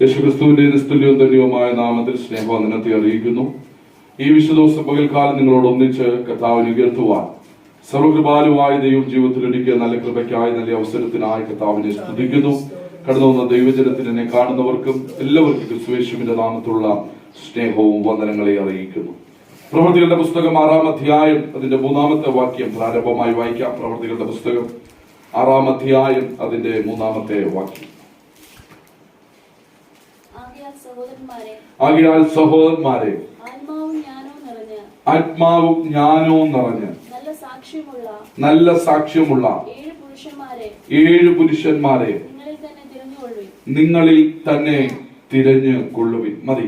യേശുക്രിസ്തുവിന്റെ നിസ്തുല്യവും ധന്യവുമായ നാമത്തിൽ സ്നേഹവന്ദനത്തെ അറിയിക്കുന്നു. ഈ വിശുദ്ധ പകൽക്കാലം നിങ്ങളോട് ഒന്നിച്ച് കർത്താവിനെ ഉയർത്തുവാൻ സർവകൃപാലുവായ ദൈവം ജീവിതത്തിൽ ഒരുക്കിയ നല്ല കൃപയ്ക്കായി നല്ല അവസരത്തിനായി കർത്താവിനെ സ്തുതിക്കുന്നു. കടന്നു വന്ന ദൈവജനത്തിന് എന്നെ കാണുന്നവർക്കും എല്ലാവർക്കും ക്രിസ്തുയേശുവിന്റെ നാമത്തിലുള്ള സ്നേഹവും വന്ദനങ്ങളെ അറിയിക്കുന്നു. പ്രവൃത്തികളുടെ പുസ്തകം 6-ാം അധ്യായം അതിന്റെ 3-ാമത്തെ വാക്യം പ്രാരംഭമായി വായിക്കാം. പ്രവൃത്തികളുടെ പുസ്തകം 6-ാം അധ്യായം അതിന്റെ 3-ാമത്തെ വാക്യം. ആകയാൽ സഹോദരന്മാരെ, ആത്മാവും ജ്ഞാനവും നിറഞ്ഞ് നല്ല സാക്ഷ്യമുള്ള 7 പുരുഷന്മാരെ നിങ്ങളിൽ തന്നെ തിരഞ്ഞു കൊള്ളുവിൻ. മതി.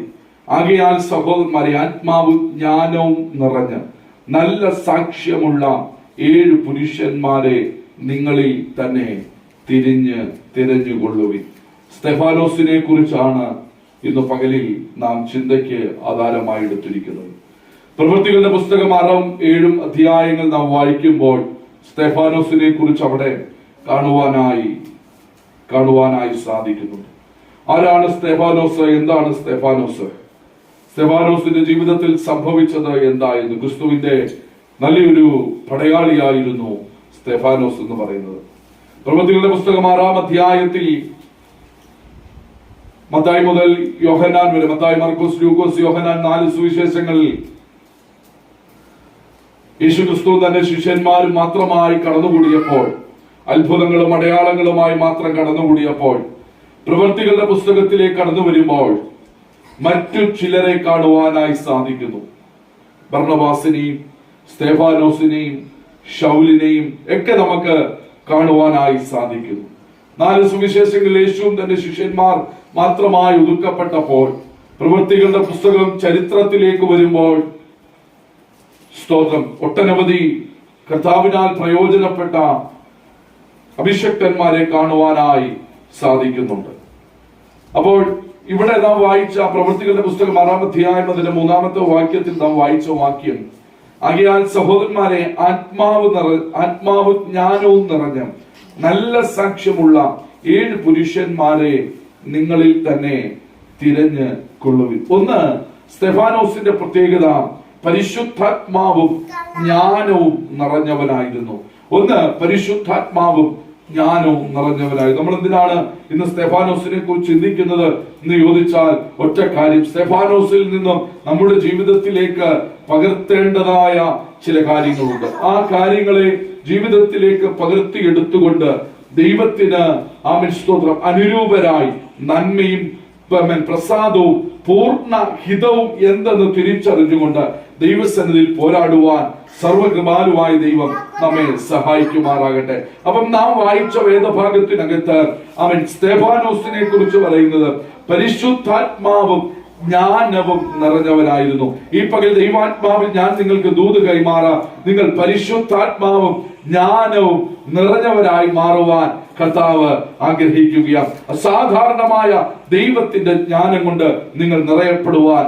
ആകയാൽ സഹോദരന്മാരെ, ആത്മാവും ജ്ഞാനവും നിറഞ്ഞ് നല്ല സാക്ഷ്യമുള്ള 7 പുരുഷന്മാരെ നിങ്ങളിൽ തന്നെ തിരഞ്ഞുകൊള്ളുവിൻ. സ്തെഫാനോസിനെ കുറിച്ചാണ് ഇന്ന് പകലിൽ നാം ചിന്തയ്ക്ക് ആധാരമായി എടുത്തിരിക്കുന്നത്. പ്രവൃത്തികളുടെ പുസ്തകം 6-ഉം 7-ഉം അധ്യായങ്ങൾ നാം വായിക്കുമ്പോൾ സ്തെഫാനോസിനെ കുറിച്ച് അവിടെ കാണുവാനായി സാധിക്കുന്നുണ്ട്. ആരാണ് സ്തെഫാനോസ്? എന്താണ് സ്തെഫാനോസ്? സ്തെഫാനോസിന്റെ ജീവിതത്തിൽ സംഭവിച്ചത് എന്തായിരുന്നു? ക്രിസ്തുവിന്റെ നല്ലൊരു പടയാളിയായിരുന്നു സ്തെഫാനോസ് എന്ന് പറയുന്നത്. പ്രവൃത്തികളുടെ പുസ്തകം 6-ാം അധ്യായത്തിൽ മത്തായി മുതൽ യോഹന്നാൻ വരെ, മത്തായി, മർക്കോസ്, ലൂക്കോസ്, യോഹന്നാൻ 4 സുവിശേഷങ്ങളിൽ യേശുക്രിസ്തു തന്റെ ശിഷ്യന്മാരും മാത്രമായി കടന്നുകൂടിയപ്പോൾ, അത്ഭുതങ്ങളും അടയാളങ്ങളുമായി മാത്രം കടന്നുകൂടിയപ്പോൾ, പ്രവൃത്തികളുടെ പുസ്തകത്തിലേക്ക് കടന്നു വരുമ്പോൾ മറ്റു ചിലരെ കാണുവാനായി സാധിക്കുന്നു. ബർന്നബാസിനെയും സ്തെഫാനോസിനെയും ശൗലിനെയും ഒക്കെ നമുക്ക് കാണുവാനായി സാധിക്കുന്നു. 4 സുവിശേഷങ്ങളിൽ യേശുവും തന്റെ ശിഷ്യന്മാർ മാത്രമായി ഒതുക്കപ്പെട്ടപ്പോൾ, പ്രവൃത്തികളുടെ പുസ്തകം ചരിത്രത്തിലേക്ക് വരുമ്പോൾ സ്തോത്രം, ഒട്ടനവധി കർത്താവിനാൽ പ്രയോജനപ്പെട്ട അഭിഷക്തന്മാരെ കാണുവാനായി സാധിക്കുന്നുണ്ട്. അപ്പോൾ ഇവിടെ നാം വായിച്ച പ്രവൃത്തികളുടെ പുസ്തകം 6-ാം അധ്യായം അതിന്റെ 3-ാമത്തെ വാക്യത്തിൽ നാം വായിച്ച വാക്യം, ആകയാൽ സഹോദരന്മാരെ, ആത്മാവ് ജ്ഞാനവും നിറഞ്ഞ നല്ല സാക്ഷ്യമുള്ള 7 പുരുഷന്മാരെ നിങ്ങളിൽ തന്നെ തിരഞ്ഞു കൊള്ളുവിൻ. ഒന്ന്, സ്തെഫാനോസിന്റെ പ്രത്യേകത പരിശുദ്ധാത്മാവും ജ്ഞാനവും നിറഞ്ഞവനായിരുന്നു. നമ്മൾ എന്തിനാണ് ഇന്ന് സ്തെഫാനോസിനെ കുറിച്ച് ചിന്തിക്കുന്നത് എന്ന് ചോദിച്ചാൽ ഒറ്റ കാര്യം, സ്തെഫാനോസിൽ നിന്നും നമ്മുടെ ജീവിതത്തിലേക്ക് പകർത്തേണ്ടതായ ചില കാര്യങ്ങളുണ്ട്. ആ കാര്യങ്ങളെ ജീവിതത്തിലേക്ക് പകർത്തിയെടുത്തുകൊണ്ട് ദൈവത്തിന് സ്തോത്രം അനുരൂപരായി നന്മയും പ്രസാദവും പൂർണ്ണ ഹിതവും എന്തെന്ന് തിരിച്ചറിഞ്ഞുകൊണ്ട് ദൈവസന്നിധിയിൽ പോരാടുവാൻ സർവകൃപാലുവായ ദൈവം നമ്മെ സഹായിക്കുമാറാകട്ടെ. അപ്പം നാം വായിച്ച വേദഭാഗത്തിനകത്ത് സ്തെഫാനോസിനെ കുറിച്ച് പറയുന്നത് പരിശുദ്ധാത്മാവും ജ്ഞാനവും നിറഞ്ഞവനായിരുന്നു. ഈ പകൽ ദൈവാത്മാവിൽ ഞാൻ നിങ്ങൾക്ക് ദൂത് കൈമാറാം. നിങ്ങൾ പരിശുദ്ധാത്മാവും ജ്ഞാനവും നിറഞ്ഞവരായി മാറുവാൻ കർത്താവ് ആഗ്രഹിക്കുകയാണ്. അസാധാരണമായ ദൈവത്തിന്റെ ജ്ഞാനം കൊണ്ട് നിങ്ങൾ നിറയപ്പെടുവാൻ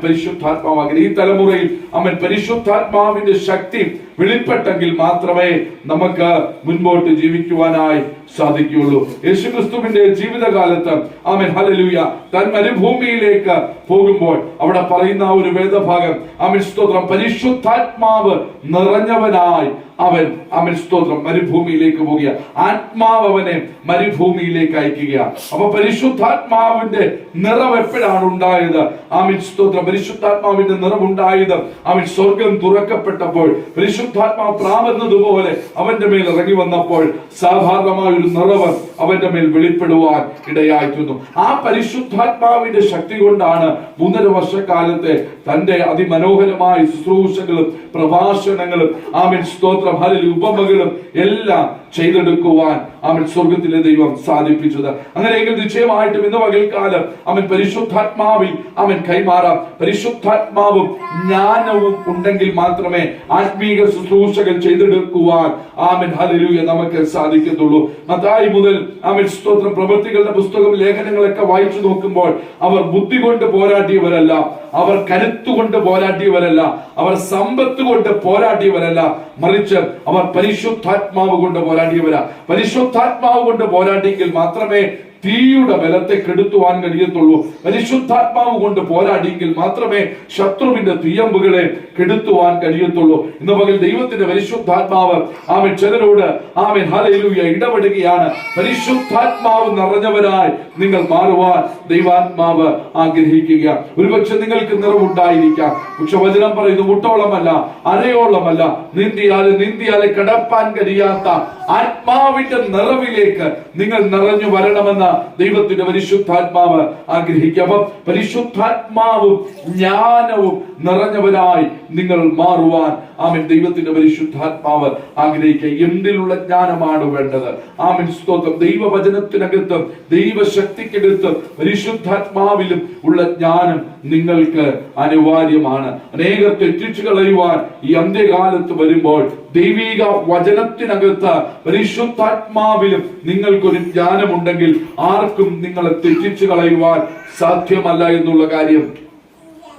പരിശുദ്ധാത്മാവാകട്ടെ. ഈ തലമുറയിൽ പരിശുദ്ധാത്മാവിന്റെ ശക്തി വെളിപ്പെട്ടെങ്കിൽ മാത്രമേ നമുക്ക് മുൻപോട്ട് ജീവിക്കുവാനായി സാധിക്കുകയുള്ളൂ. യേശുക്രിസ്തുവിന്റെ ജീവിതകാലത്ത് ഹല്ലേലൂയ താൻ മരുഭൂമിയിലേക്ക് പോകുമ്പോൾ അവിടെ പറയുന്ന ഒരു വേദഭാഗം സ്തോത്രം, പരിശുദ്ധാത്മാവ് നിറഞ്ഞവനായി അവൻ സ്തോത്രം മരുഭൂമിയിലേക്ക് പോകുക. ആത്മാവ് അവനെ മരുഭൂമിയിലേക്ക് അയക്കുകയാണ്. അപ്പൊ പരിശുദ്ധാത്മാവിന്റെ നിറവ് എപ്പോഴാണ് ഉണ്ടായത്? സ്തോത്രം, പരിശുദ്ധാത്മാവിന്റെ നിറവുണ്ടായത് സ്വർഗം തുറക്കപ്പെട്ടപ്പോൾ, പരിശുദ്ധാത്മാവ് പ്രാമുന്നതുപോലെ അവന്റെ മേൽ ഇറങ്ങി വന്നപ്പോൾ സാധാരണമായ ഒരു നിറവ് അവന്റെ മേൽ വെളിപ്പെടുവാൻ ഇടയായിത്തീർന്നു. ആ പരിശുദ്ധാത്മാവിന്റെ ശക്തി കൊണ്ടാണ് 3.5 വർഷക്കാലത്തെ തന്റെ അതിമനോഹരമായ ശുശ്രൂഷകളും പ്രഭാഷണങ്ങളും സ്തോത്രം ഉപമകളും എല്ലാം ചെയ്തെടുക്കുവാൻ സ്വർഗത്തിലെ ദൈവം സാധിപ്പിച്ചത്. അങ്ങനെയെങ്കിൽ നിശ്ചയമായിട്ടും ഇന്ന് പകൽക്കാലം പരിശുദ്ധാത്മാവിൽ കൈമാറാം. പരിശുദ്ധാത്മാവും ജ്ഞാനവും ഉണ്ടെങ്കിൽ മാത്രമേ ആത്മീക ശുശ്രൂഷകൾ ചെയ്തെടുക്കുവാൻ ഹല്ലേലൂയ നമുക്ക് സാധിക്കത്തുള്ളൂ. മത്തായി മുതൽ സ്തോത്രം പ്രവൃത്തികളുടെ പുസ്തകം ലേഖനങ്ങളൊക്കെ വായിച്ചു നോക്കുമ്പോൾ അവർ ബുദ്ധി കൊണ്ട് പോരാടിയവരല്ല, അവർ കരുത്തുകൊണ്ട് പോരാടിയവരല്ല, അവർ സമ്പത്ത് കൊണ്ട് പോരാടിയവരല്ല, മറിച്ച് അവർ പരിശുദ്ധാത്മാവ് കൊണ്ട് പോരാടിയവരാ. പരിശുദ്ധാത്മാവ് കൊണ്ട് പോരാടിയെങ്കിൽ മാത്രമേ തീയുടെ ബലത്തെ കെടുത്തുവാൻ കഴിയത്തുള്ളൂ. പരിശുദ്ധാത്മാവ് കൊണ്ട് പോരാടിയെങ്കിൽ മാത്രമേ ശത്രുവിന്റെ തീയമ്പുകളെ കെടുത്തുവാൻ കഴിയത്തുള്ളൂ. ഇന്ന് പകൽ ദൈവത്തിന്റെ പരിശുദ്ധാത്മാവ് ആമേൻ ചിലരോട് ആമേൻ ഹല്ലേലൂയ ഇടപെടുകയാണ്. പരിശുദ്ധാത്മാവ് നിറഞ്ഞവരായി നിങ്ങൾ മാറുവാൻ ദൈവാത്മാവ് ആഗ്രഹിക്കുക. ഒരുപക്ഷെ നിങ്ങൾക്ക് നിറവുണ്ടായിരിക്കാം, പക്ഷെ വചനം പറയുന്നു മുട്ടോളമല്ല അരയോളമല്ല നീന്തിയാലെ കടപ്പാൻ കഴിയാത്ത ആത്മാവിന്റെ നിറവിലേക്ക് നിങ്ങൾ നിറഞ്ഞു വരണമെന്ന് ദൈവത്തിന്റെ പരിശുദ്ധാത്മാവ് ആഗ്രഹിക്കുക. അപ്പം പരിശുദ്ധാത്മാവും ജ്ഞാനവും നിറഞ്ഞവരായി നിങ്ങൾ മാറുവാൻ ആമേൻ ദൈവത്തിന്റെ പരിശുദ്ധാത്മാവ് ആഗ്രഹിക്കുക. എന്തിലുള്ള ജ്ഞാനമാണ് വേണ്ടത്? ആമേൻ സ്തോത്രം. ദൈവവചനത്തിനകത്ത് ദൈവശക്തിക്കകത്ത് പരിശുദ്ധാത്മാവിലും ഉള്ള ജ്ഞാനം നിങ്ങൾക്ക് അനിവാര്യമാണ്. അനേകം തെറ്റിച്ചു കളയുവാൻ ഈ അന്ത്യകാലത്ത് വരുമ്പോൾ ദൈവിക വചനത്തിനകത്ത് പരിശുദ്ധാത്മാവിലും നിങ്ങൾക്കൊരു ജ്ഞാനമുണ്ടെങ്കിൽ ആർക്കും നിങ്ങളെ തെറ്റിച്ചു കളയുവാൻ സാധ്യമല്ല എന്നുള്ള കാര്യം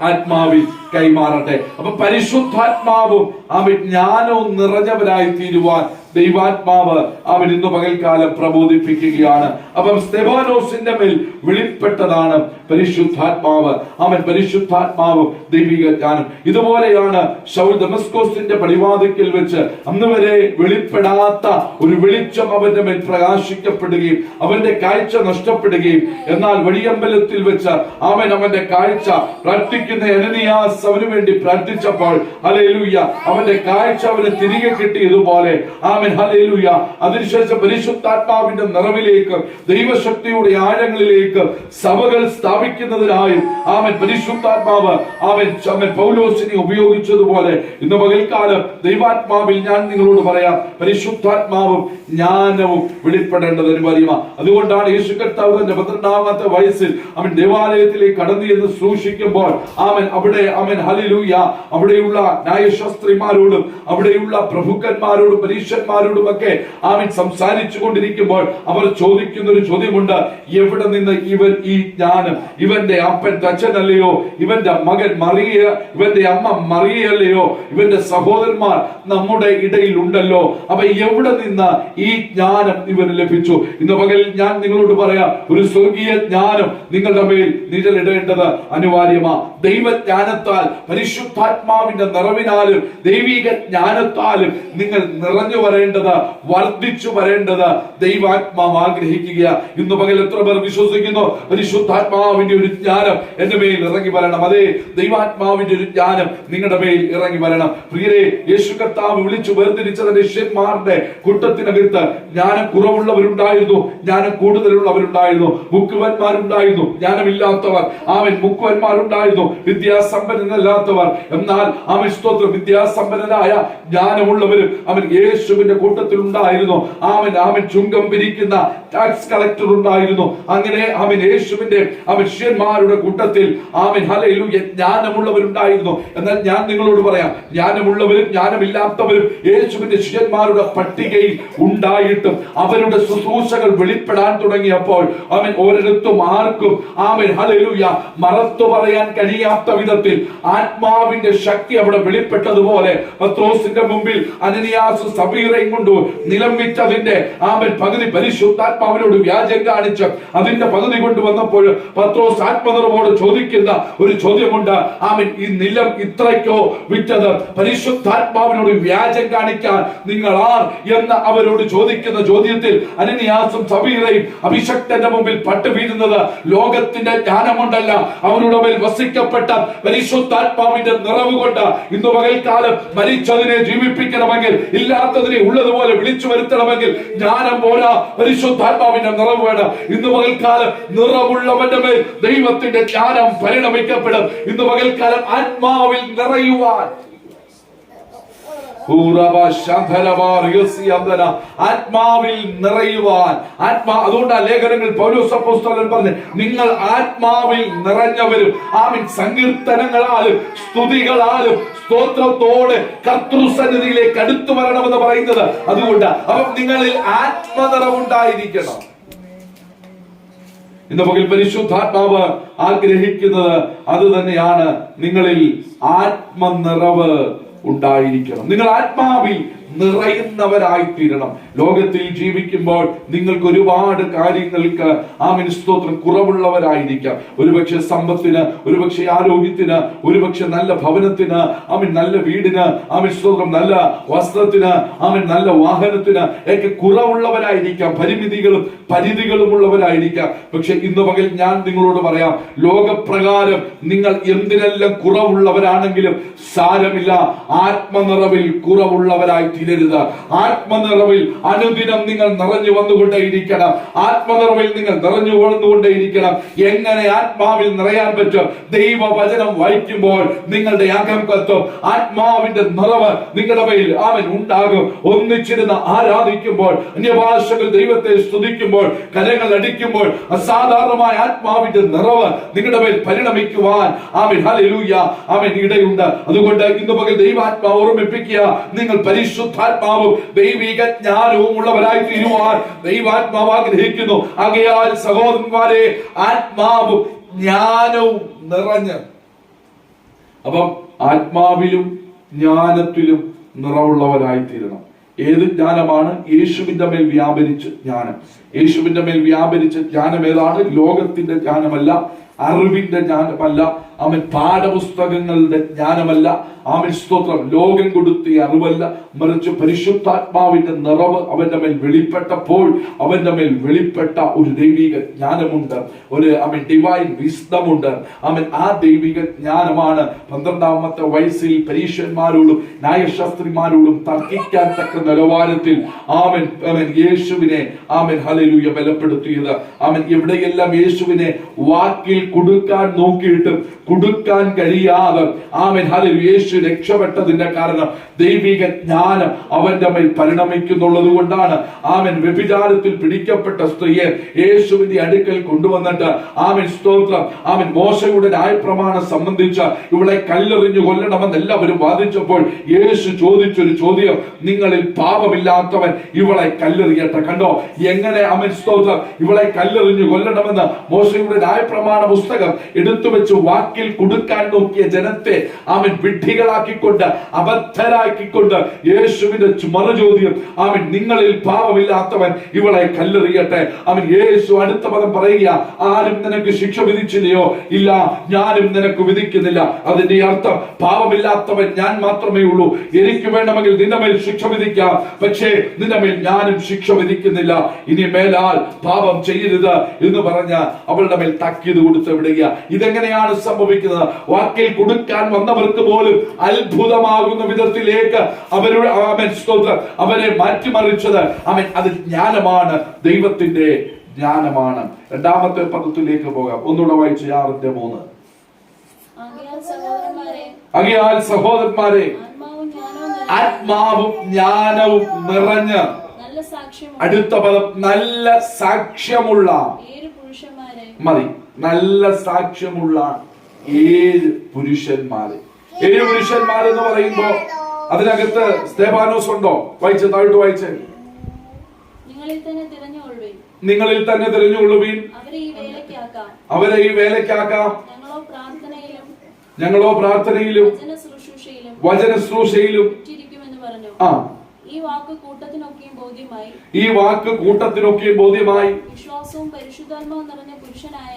ആത്മാവിൽ കൈമാറട്ടെ. അപ്പൊ പരിശുദ്ധാത്മാവും അവൻ ജ്ഞാനവും നിറഞ്ഞവരായി തീരുവാൻ ദൈവാത്മാവ് അവൻ ഇന്ന് പകൽക്കാലം പ്രബോധിപ്പിക്കുകയാണ്. അപ്പം സ്തെഫാനോസിന്റെ മേൽ വെളിപ്പെട്ടതാണ് പരിശുദ്ധാത്മാവ്. അവൻ പരിശുദ്ധാത്മാവും ദൈവിക ജ്ഞാനം. ഇതുപോലെയാണ് ശൗൽ ദമസ്കോസിന്റെ പടിവാതിക്കൽ വെച്ച് അന്ന് വരെ വെളിപ്പെടാത്ത ഒരു വെളിച്ചം അവന്റെ മേൽ പ്രകാശിക്കപ്പെടുകയും അവന്റെ കാഴ്ച നഷ്ടപ്പെടുകയും, എന്നാൽ വഴിയമ്പലത്തിൽ വെച്ച് അവന്റെ കാഴ്ച പ്രാർത്ഥിക്കുന്ന അനനിയാസ് അവന് വേണ്ടി പ്രാർത്ഥിച്ചപ്പോൾ ഹല്ലേലൂയ അവന്റെ കാഴ്ച അവന് തിരികെ കിട്ടിയതുപോലെ ആമേൻ ഹല്ലേലൂയ അതിനുശേഷം പരിശുദ്ധാത്മാവിന്റെ നിറവിലേക്ക് ദൈവശക്തിയുടെ ആഴങ്ങളിലേക്ക് സഭകൾ സ്ഥാപിക്കുന്നതിനായും ആമേൻ പരിശുദ്ധാത്മാവ് ആമേൻ പൗലോസിനെ ഉപയോഗിച്ചതുപോലെ ഇന്ന് പകൽക്കാലം ദൈവാത്മാവിൽ ഞാൻ നിങ്ങളോട് പറയാം, പരിശുദ്ധാത്മാവും ജ്ഞാനവും വെളിപ്പെടേണ്ടത് അനിവാര്യമാണ്. അതുകൊണ്ടാണ് യേശു കർത്താവ് തന്റെ 12-ാമത്തെ വയസ്സിൽ അവൻ ദേവാലയത്തിലേക്ക് കടന്നു എന്ന് സൂക്ഷിക്കുമ്പോൾ അവിടെ ഹല്ലേലൂയ അവിടെയുള്ള ന്യായശാസ്ത്രിമാരോടും അവിടെയുള്ള പ്രഭുക്കന്മാരോടും പരീക്ഷന്മാരോടും ഒക്കെ സംസാരിച്ചു കൊണ്ടിരിക്കുമ്പോൾ അവർ ചോദിക്കുന്ന ഒരു ചോദ്യമുണ്ട്, എവിടെ നിന്ന് ഇവൻ ഈ ജ്ഞാനം? ഇവന്റെ അപ്പൻ തച്ചനല്ലയോ? ഇവന്റെ മകൻ മറിയ, ഇവന്റെ അമ്മ മറിയല്ലയോ? ഇവന്റെ സഹോദരന്മാർ നമ്മുടെ ഇടയിൽ ഉണ്ടല്ലോ. അപ്പൊ എവിടെ നിന്ന് ഈ ജ്ഞാനം ഇവന് ലഭിച്ചു? ഇന്ന് പകൽ ഞാൻ നിങ്ങളോട് പറയാം, ഒരു സ്വർഗീയ ജ്ഞാനം നിങ്ങളുടെ മേൽ നിഴലിടേണ്ടത് അനിവാര്യമാണ്. ദൈവജ്ഞാനത്താൽ പരിശുദ്ധാത്മാവിന്റെ നിറവിനാലും ദൈവിക ജ്ഞാനത്താലും നിങ്ങൾ നിറഞ്ഞു വരേണ്ടത്, വർദ്ധിച്ചു വരേണ്ടത് ദൈവാത്മാവ് ആഗ്രഹിക്കുക. ഇന്ന് പകൽ എത്ര പേർ വിശ്വസിക്കുന്നു പരിശുദ്ധാത്മാവിന്റെ ഒരു ജ്ഞാനം എന്റെ മേൽ ഇറങ്ങി വരണം? അതെ, ദൈവാത്മാവിന്റെ ഒരു ജ്ഞാനം നിങ്ങളുടെ മേൽ ഇറങ്ങി വരണം. പ്രിയരെ, യേശു കർത്താവ് വിളിച്ചു വേർതിരിച്ച ശിഷ്യന്മാരുടെ കൂട്ടത്തിനകത്ത് ജ്ഞാനം കുറവുള്ളവരുണ്ടായിരുന്നു, ജ്ഞാനം കൂടുതലുള്ളവരുണ്ടായിരുന്നു, മുക്കുവന്മാരുണ്ടായിരുന്നു, ജ്ഞാനമില്ലാത്തവർ, മുക്കുവന്മാരുണ്ടായിരുന്നു, വിദ്യാസമ്പന്നല്ലാത്തവർ. എന്നാൽ സ്തോത്രം വിദ്യാസമ്പന്നനായ ജ്ഞാനമുള്ളവരും യേശുവിന്റെ കൂട്ടത്തിൽ ഉണ്ടായിരുന്നു. ചുങ്കം പിരിക്കുന്ന ടാക്സ് കളക്ടർ ഉണ്ടായിരുന്നു. അങ്ങനെ യേശുവിന്റെ ശിഷ്യന്മാരുടെ കൂട്ടത്തിൽ ഹല്ലേലൂയ ജ്ഞാനമുള്ളവരുണ്ടായിരുന്നു. എന്നാൽ ഞാൻ നിങ്ങളോട് പറയാം, ജ്ഞാനമുള്ളവരും ജ്ഞാനമില്ലാത്തവരും യേശുവിന്റെ ശിഷ്യന്മാരുടെ പട്ടികയിൽ ഉണ്ടായിട്ടും അവരുടെ ശുശ്രൂഷകൾ വെളിപ്പെടാൻ തുടങ്ങിയപ്പോൾ ഓരോരുത്തും ആർക്കും ഹല്ലേലൂയ മറത്തു പറയാൻ കഴിയാത്ത വിധത്തിൽ ആത്മാവിന്റെ ശക്തി അവിടെ വെളിപ്പെട്ടതുപോലെ പത്രോസിന്റെ മുമ്പിൽ അനനിയാസ് സഫീറയും കൊണ്ട് നിലം വിറ്റതിന്റെ പകുതി പരിശുദ്ധാത്മാവിനോട് വ്യാജം കാണിച്ച് അതിന്റെ പകുതി കൊണ്ടുവന്നപ്പോൾ പത്രോസ് ആത്മനിറവോട് ചോദിക്കുന്ന ഒരു ചോദ്യമുണ്ട്. ഈ നിലം ഇത്രയ്ക്കോ വിറ്റത്? പരിശുദ്ധാത്മാവിനോട് വ്യാജം കാണിക്കാൻ നിങ്ങൾ ആർ എന്ന് അവരോട് ചോദിക്കുന്ന ചോദ്യത്തിൽ അനനിയാസും സഫീറയും അഭിഷക്തന്റെ മുമ്പിൽ പട്ടുവീഴുന്നത് ലോകത്തിന്റെ ജ്ഞാനം കൊണ്ടല്ല, അവരുടെ മേൽ വസിക്കപ്പെട്ട പരിശുദ്ധാത്മാവിന്റെ നിറവ് കൊണ്ട്. ഇന്ന് പകൽക്കാലം മരിച്ചതിനെ ജീവിപ്പിക്കണമെങ്കിൽ, ഇല്ലാത്തതിനെ ഉള്ളതുപോലെ വിളിച്ചു വരുത്തണമെങ്കിൽ ജ്ഞാനം പോരാ, പരിശുദ്ധാത്മാവിന്റെ നിറവ് വേണം. ഇന്ന് പകൽക്കാലം നിറവുള്ളവന്റെ മേൽ ദൈവത്തിന്റെ ജ്ഞാനം പരിണമിക്കപ്പെടും. ഇന്ന് പകൽക്കാലം ആത്മാവിൽ നിറയുവാൻ ആത്മാവിൽ നിറയുവാൻ അതുകൊണ്ട് ലേഖനങ്ങൾ പൗലോസ് അപ്പോസ്തലൻ പറഞ്ഞു, നിങ്ങൾ ആത്മാവിൽ നിറഞ്ഞവരും സങ്കീർത്തനങ്ങളാലും സ്തുതികളാലും സ്തോത്രത്തോടെ കർത്തൃസന്നിധിയിലേക്ക് അടുത്തു വരണമെന്ന് പറയുന്നത്. അതുകൊണ്ട് അപ്പം നിങ്ങളിൽ ആത്മനിറവുണ്ടായിരിക്കണം. ഇന്ന് പകൽ പരിശുദ്ധാത്മാവ് ആഗ്രഹിക്കുന്നത് അത് തന്നെയാണ്, നിങ്ങളിൽ ആത്മനിറവ് ഉണ്ടായിരിക്കണം. നിങ്ങൾ ആത്മാവിൽ നിറയുന്നവരായി തീരണം. ലോകത്തിൽ ജീവിക്കുമ്പോൾ നിങ്ങൾക്ക് ഒരുപാട് കാര്യങ്ങൾക്ക് ആമേൻ സ്തോത്രം കുറവുള്ളവരായിരിക്കാം. ഒരുപക്ഷെ സമ്പത്തിന്, ഒരുപക്ഷെ ആരോഗ്യത്തിന്, ഒരുപക്ഷെ നല്ല ഭവനത്തിന്, ആമേൻ നല്ല വീടിന്, ആമേൻ സ്തോത്രം നല്ല വസ്ത്രത്തിന്, ആമേൻ നല്ല വാഹനത്തിന് ഒക്കെ കുറവുള്ളവരായിരിക്കാം. പരിമിതികളും പരിധികളും ഉള്ളവരായിരിക്കാം. പക്ഷെ ഇന്ന് പകൽ ഞാൻ നിങ്ങളോട് പറയാം, ലോകപ്രകാരം നിങ്ങൾ എന്തിനെല്ലാം കുറവുള്ളവരാണെങ്കിലും സാരമില്ല, ആത്മനിറവിൽ കുറവുള്ളവരായി തീരരുത്. ആത്മനിറവിൽ അനുദിനം നിങ്ങൾ നിറഞ്ഞു വന്നുകൊണ്ടേയിരിക്കണം. ആത്മനിറവിൽ നിങ്ങൾ നിറഞ്ഞു വന്നുകൊണ്ടേയിരിക്കണം. എങ്ങനെ ആത്മാവിൽ നിറയാൻ പറ്റും? ദൈവവചനം വായിക്കുമ്പോൾ നിങ്ങളുടെ അകം കത്തും. ആത്മാവിന്റെ നിറവ് നിങ്ങളുടെ മേൽ ആമേൻ ഉണ്ടാകും. ഒന്നിച്ചിരുന്ന് ആരാധിക്കുമ്പോൾ, അന്യഭാഷകൾ ദൈവത്തെ സ്തുതിക്കുമ്പോൾ, കരങ്ങൾ അടിക്കുമ്പോൾ അസാധാരണമായ ആത്മാവിന്റെ നിറവ് നിങ്ങളുടെ മേൽ പരിണമിക്കുവാൻ ആമേൻ ഹല്ലേലൂയ ആമേൻ ഇടയുണ്ട്. അതുകൊണ്ട് ഇന്ന് പകൽ ദൈവാത്മാവ് ഓർമ്മിപ്പിക്കുക, നിങ്ങൾ പരിശുദ്ധാത്മാവും ദൈവിക ജ്ഞാനവും ഉള്ളവരായി തീരുവാൻ ദൈവാത്മാവ് ആഗ്രഹിക്കുന്നു. ആകയാൽ സഹോദരന്മാരെ, ആത്മാവും ജ്ഞാനവും നിറഞ്ഞ്, അപ്പം ആത്മാവിലും ജ്ഞാനത്തിലും നിറവുള്ളവരായി തീരണം. ഏത് ജ്ഞാനമാണ്? യേശുവിന്റെ മേൽ വ്യാപരിച്ച ജ്ഞാനം. യേശുവിന്റെ മേൽ വ്യാപരിച്ച ജ്ഞാനം ഏതാണ്? ലോകത്തിന്റെ ജ്ഞാനമല്ല, അറിവിന്റെ ജ്ഞാനമല്ല, അവൻ പാഠപുസ്തകങ്ങളുടെ ജ്ഞാനമല്ല, ആമേൻ സ്തോത്രം ലോകം കൊടുത്ത അറിവല്ല, മറിച്ച് പരിശുദ്ധാത്മാവിന്റെ നിറവ് അവന്റെ മേൽ വെളിപ്പെട്ടപ്പോൾ അവന്റെ മേൽ വെളിപ്പെട്ട ഒരു ദൈവിക ജ്ഞാനമുണ്ട്, ഒരു ആമേൻ ഡിവൈൻ വിസ്ഡം ഉണ്ട്. ആമേൻ ആ ദൈവിക ജ്ഞാനമാണ് 12ാമത്തെ വയസ്സിൽ പരീക്ഷന്മാരോടും ന്യായശാസ്ത്രിമാരോടും തർക്കിക്കാൻ തക്ക നിലവാരത്തിൽ ആമേൻ ആമേൻ യേശുവിനെ ആമേൻ ഹല്ലേലൂയ ബലപ്പെടുത്തിയത്. ആമേൻ എവിടെയെല്ലാം യേശുവിനെ വാക്കിൽ കൊടുക്കാൻ നോക്കിയിട്ടും കൊടുക്കാൻ കഴിയാതെ ആമേൻ ഹല്ലേലൂയ യേശു രക്ഷപ്പെട്ടതിന്റെ കാരണം ദൈവിക ജ്ഞാനം അവന്റെ മേൽ പരിണമിക്കുന്നുള്ളത് കൊണ്ടാണ്. ആമേൻ വ്യഭിചാരത്തിൽ പിടിക്കപ്പെട്ട സ്ത്രീയെ യേശുവിന്റെ അടുക്കൽ കൊണ്ടുവന്നിട്ട് ആമേൻ സ്തോത്രം ആമേൻ മോശയുടെ ന്യായപ്രമാണം സംബന്ധിച്ച ഇവളെ കല്ലെറിഞ്ഞു കൊല്ലണമെന്ന് എല്ലാവരും വാദിച്ചപ്പോൾ യേശു ചോദിച്ചൊരു ചോദ്യം, നിങ്ങളിൽ പാപമില്ലാത്തവൻ ഇവളെ കല്ലെറിയട്ടെ. കണ്ടോ എങ്ങനെ ആമേൻ സ്തോത്രം ഇവളെ കല്ലെറിഞ്ഞു കൊല്ലണമെന്ന് മോശയുടെ ന്യായപ്രമാണ പുസ്തകം എടുത്തു വെച്ച് വാക്കിൽ കൊടുക്കാൻ നോക്കിയ ജനത്തെ ആമേൻ വിഡ്ഢികളാക്കിക്കൊണ്ട് അബദ്ധരാക്കിക്കൊണ്ട് യേശുവിന്റെ മറുചോദ്യം, ആമേൻ നിങ്ങളിൽ പാപമില്ലാത്തവൻ ഇവളെ കല്ലെറിയട്ടെ. ആമേൻ യേശു അടുത്ത പദം പറയുക, ആരും നിനക്ക് ശിക്ഷ വിധിച്ചില്ലയോ? ഇല്ല, ഞാനും നിനക്ക് വിധിക്കുന്നില്ല. അതിന്റെ അർത്ഥം പാപമില്ലാത്തവൻ ഞാൻ മാത്രമേ ഉള്ളൂ. എനിക്ക് വേണമെങ്കിൽ നിന്റെ മേൽ ശിക്ഷ വിധിക്കാം, പക്ഷേ നിന്റെ മേൽ ഞാനും ശിക്ഷ വിധിക്കുന്നില്ല. ഇനി മേലാൽ പാപം ചെയ്യരുത് എന്ന് പറഞ്ഞ അവളുടെ മേൽ താക്കീത് കൊടുത്ത് വിടുക. ഇതെങ്ങനെയാണ് സംഭവിക്കുന്നത്? വാക്കിൽ കൊടുക്കാൻ വന്നവർക്ക് പോലും അത്ഭുതമാകുന്ന വിധത്തിലേക്ക് അവരുടെ അവരെ മാറ്റിമറിച്ചത് ആമേൻ അത് ജ്ഞാനമാണ്, ദൈവത്തിന്റെ ജ്ഞാനമാണ്. 2ാമത്തെ പദത്തിലേക്ക് പോകാം. ഒന്നുകൂടെ വായിച്ച് 6:3. ആകയാൽ സഹോദരന്മാരെ, ആത്മാവും ജ്ഞാനവും നിറഞ്ഞ്, അടുത്ത പദം നല്ല സാക്ഷ്യമുള്ള, മതി, നല്ല സാക്ഷ്യമുള്ള 7 പുരുഷന്മാരെ. 7 പുരുഷന്മാരെന്ന് പറയുമ്പോ അതിനകത്ത് സ്തെഫാനോസ് ഉണ്ടോ? വായിച്ച് താഴോട്ട് വായിച്ചേ. നിങ്ങളിൽ തന്നെ തിരഞ്ഞുകൊള്ളുവീൻ, അവരെ ഈ വേലയ്ക്കാക്കാം. ഞങ്ങളോ പ്രാർത്ഥനയിലും വചന ശുശ്രൂഷയിലും. ഈ വാക്ക് കൂട്ടത്തിനൊക്കെയും ബോധ്യമായി വിശ്വാസവും പരിശുദ്ധാത്മാവും നിറഞ്ഞ പുരുഷനായ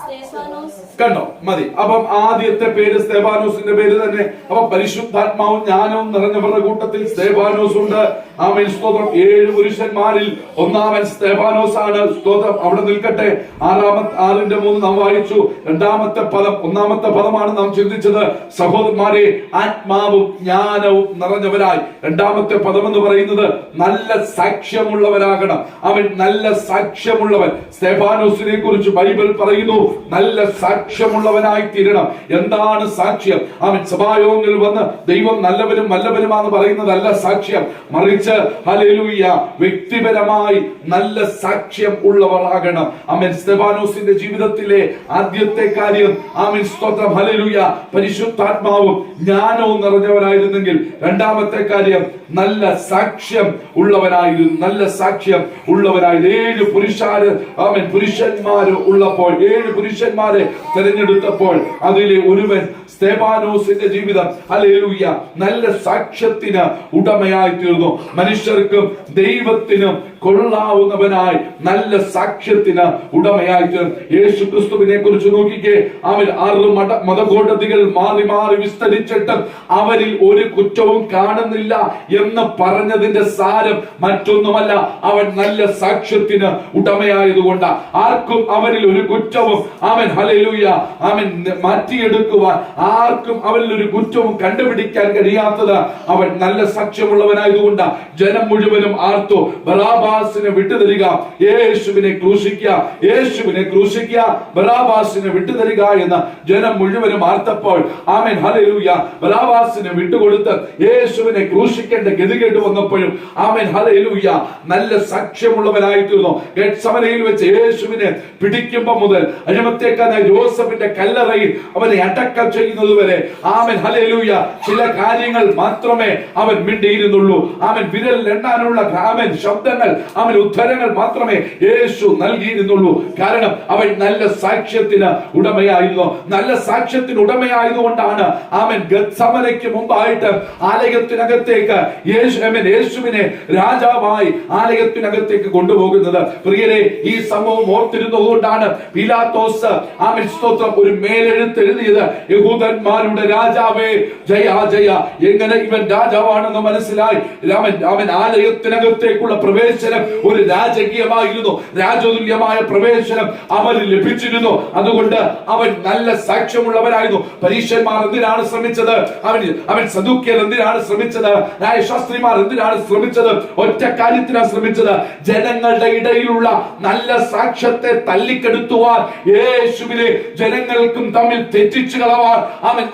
സ്തെഫാനോസ്. കണ്ടോ, മതി. അപ്പം ആദ്യത്തെ പേര് സ്തെഫാനോസിന്റെ പേര് തന്നെ. അപ്പൊ പരിശുദ്ധാത്മാവും ജ്ഞാനവും നിറഞ്ഞവരുടെ കൂട്ടത്തിൽ സ്തെഫാനോസ് ഉണ്ട്. ആമേൻ സ്തോത്രം. 7 പുരുഷന്മാരിൽ ഒന്നാമൻ സ്തെഫാനോസ് ആണ്. സ്തോത്രം. അവിടെ നിൽക്കട്ടെ. 6:3 നാം വായിച്ചു. 2ാമത്തെ പദം, 1ാമത്തെ പദമാണ് നാം ചിന്തിച്ചത്. സഹോദരന്മാരെ, ആത്മാവും ജ്ഞാനവും നിറഞ്ഞവരായി. 2ാമത്തെ പദം എന്ന് പറയുന്നത് നല്ല സാക്ഷ്യമുള്ളവരാകണം. അവൻ നല്ല സാക്ഷ്യമുള്ളവൻ. സ്തെഫാനോസിനെ കുറിച്ച് ബൈബിൾ പറയുന്നു, നല്ല സാക്ഷ്യമുള്ളവനായി തീരണം. എന്താണ് സാക്ഷ്യം? അവൻ സഭായോഗങ്ങളിൽ വന്ന് ദൈവം നല്ലവനും വല്ലവനുമാണെന്ന് പറയുന്നതല്ല സാക്ഷ്യം, മറിച്ച് ഹല്ലേലൂയ വ്യക്തിപരമായി നല്ല സാക്ഷ്യം ഉള്ളവരാകണം. ആമേൻ. സ്തെഫാനോസിന്റെ ജീവിതത്തിലെ ആദ്യത്തെ കാര്യം, ആമേൻ സ്തോത്രം, ഹല്ലേലൂയ, പരിശുദ്ധാത്മാവും ജ്ഞാനവും നിറഞ്ഞവരായിരുന്നെങ്കിൽ 2ാമത്തെ കാര്യം നല്ല സാക്ഷ്യം ഉള്ളവനായിരുന്നു. നല്ല സാക്ഷ്യം ഉള്ളവനായി 7 പുരുഷന്മാര് ഉള്ളപ്പോൾ 7 പുരുഷന്മാരെ തെരഞ്ഞെടുത്തപ്പോൾ അതിലെ ഒരുവൻ സ്തെഫാനോസിന്റെ ജീവിതം ഹല്ലേലൂയ നല്ല സാക്ഷ്യത്തിന് ഉടമയായി തീർന്നു. മനുഷ്യർക്കും ദൈവത്തിനും കൊള്ളാവുന്നവനായി നല്ല സാക്ഷ്യത്തിന് ഉടമയായി തീർന്നു. യേശു ക്രിസ്തുവിനെ കുറിച്ച് നോക്കിക്കേ, അവൻ 6 മതകോടതികൾ മാറി മാറി വിസ്തരിച്ചിട്ട് അവരിൽ ഒരു കുറ്റവും കാണുന്നില്ല എന്ന് പറഞ്ഞതിന്റെ സാരം മറ്റൊന്നുമല്ല, അവൻ നല്ല സാക്ഷ്യത്തിന് ഉടമയായതുകൊണ്ട് ആർക്കും അവരിൽ ഒരു കുറ്റവും അവൻ ഹല്ലേലൂയ അവൻ മാറ്റിയെടുക്കുവാൻ ആർക്കും അവരിൽ ഒരു കുറ്റവും കണ്ടുപിടിക്കാൻ കഴിയാത്തത് അവൻ നല്ല സാക്ഷ്യമുള്ളവനായതുകൊണ്ട് ജനം മുഴുവനും ആർത്തു, ബറാബാസിനെ വിട്ടുതരിക, യേശുവിനെ ക്രൂശിക്കുക, യേശുവിനെ ക്രൂശിക്കുക, ബറാബാസിനെ വിട്ടുതരിക എന്ന് ജനം മുഴുവനും ആർത്തപ്പോൾ ആമേൻ ഹല്ലേലൂയ ബറാബാസിനെ വിട്ടുകൊടുത്ത് യേശുവിനെ ക്രൂശിക്കേണ്ട ഗതികേട് വന്നപ്പോഴും ആമേൻ ഹല്ലേലൂയ നല്ല സാക്ഷ്യമുള്ളവനായിത്തീർന്നു. ഗെത്സമനയിൽ വെച്ച് യേശുവിനെ പിടിക്കുമ്പോൾ മുതൽ അഴിമത്തേക്കാനായി ജോസഫിന്റെ കല്ലറയിൽ അവനെ അടക്കം ചെയ്യുന്നത് വരെ ആമേൻ ഹല്ലേലൂയ ചില കാര്യങ്ങൾ മാത്രമേ അവൻ മിണ്ടിയിരുന്നുള്ളൂ. അവൻ വിരൽ എണ്ണാനുള്ള ആമേൻ ശബ്ദങ്ങൾ, അവൻ ഉത്തരങ്ങൾ മാത്രമേ യേശു നൽകിയിരുന്നുള്ളൂ. കാരണം അവൻ നല്ല സാക്ഷ്യത്തിന് ഉടമയായിരുന്നു. നല്ല സാക്ഷ്യത്തിന് ഉടമയായതുകൊണ്ടാണ് അവൻ ഗെത്സമനയ്ക്ക് മുമ്പായിട്ട് ആലയത്തിനകത്തേക്ക് യേശുവിനെ രാജാവായി ആലയത്തിനകത്തേക്ക് കൊണ്ടുപോകുന്നത്. പ്രിയരെ, ഈ സംഭവം ഓർത്തിരുന്നതുകൊണ്ടാണ് പീലാത്തോസ് ആമേൻ സ്തോത്രം ഒരു മേലെഴുത്ത് എഴുതിയത്, യഹൂദന്മാരുടെ രാജാവേ ജയ ജയ. എങ്ങനെ ഇവൻ രാജാവാണെന്ന് മനസ്സിലായി. അവൻ ആലയത്തിനകത്തേക്കുള്ള പ്രവേശനം ഒരു രാജകീയമായിരുന്നു, രാജതുല്യമായ പ്രവേശനം അവന് ലഭിച്ചിരുന്നു. അതുകൊണ്ട് അവൻ നല്ല സാക്ഷ്യമുള്ളവനായിരുന്നു. പരീക്ഷന്മാർ എന്തിനാണ് ശ്രമിച്ചത്? അവൻ സദൂക്യർ എന്തിനാണ് ശ്രമിച്ചത്? ന്യായശാസ്ത്രിമാർ എന്തിനാണ് ശ്രമിച്ചത്? ഒറ്റ കാര്യത്തിനാണ് ശ്രമിച്ചത്, ജനങ്ങളുടെ ഇടയിലുള്ള നല്ല സാക്ഷ്യത്തെ തല്ലിക്കെടുത്തുവാൻ, യേശുവിനെ ജനങ്ങൾക്കും തമ്മിൽ തെറ്റിച്ചു കളവാൻ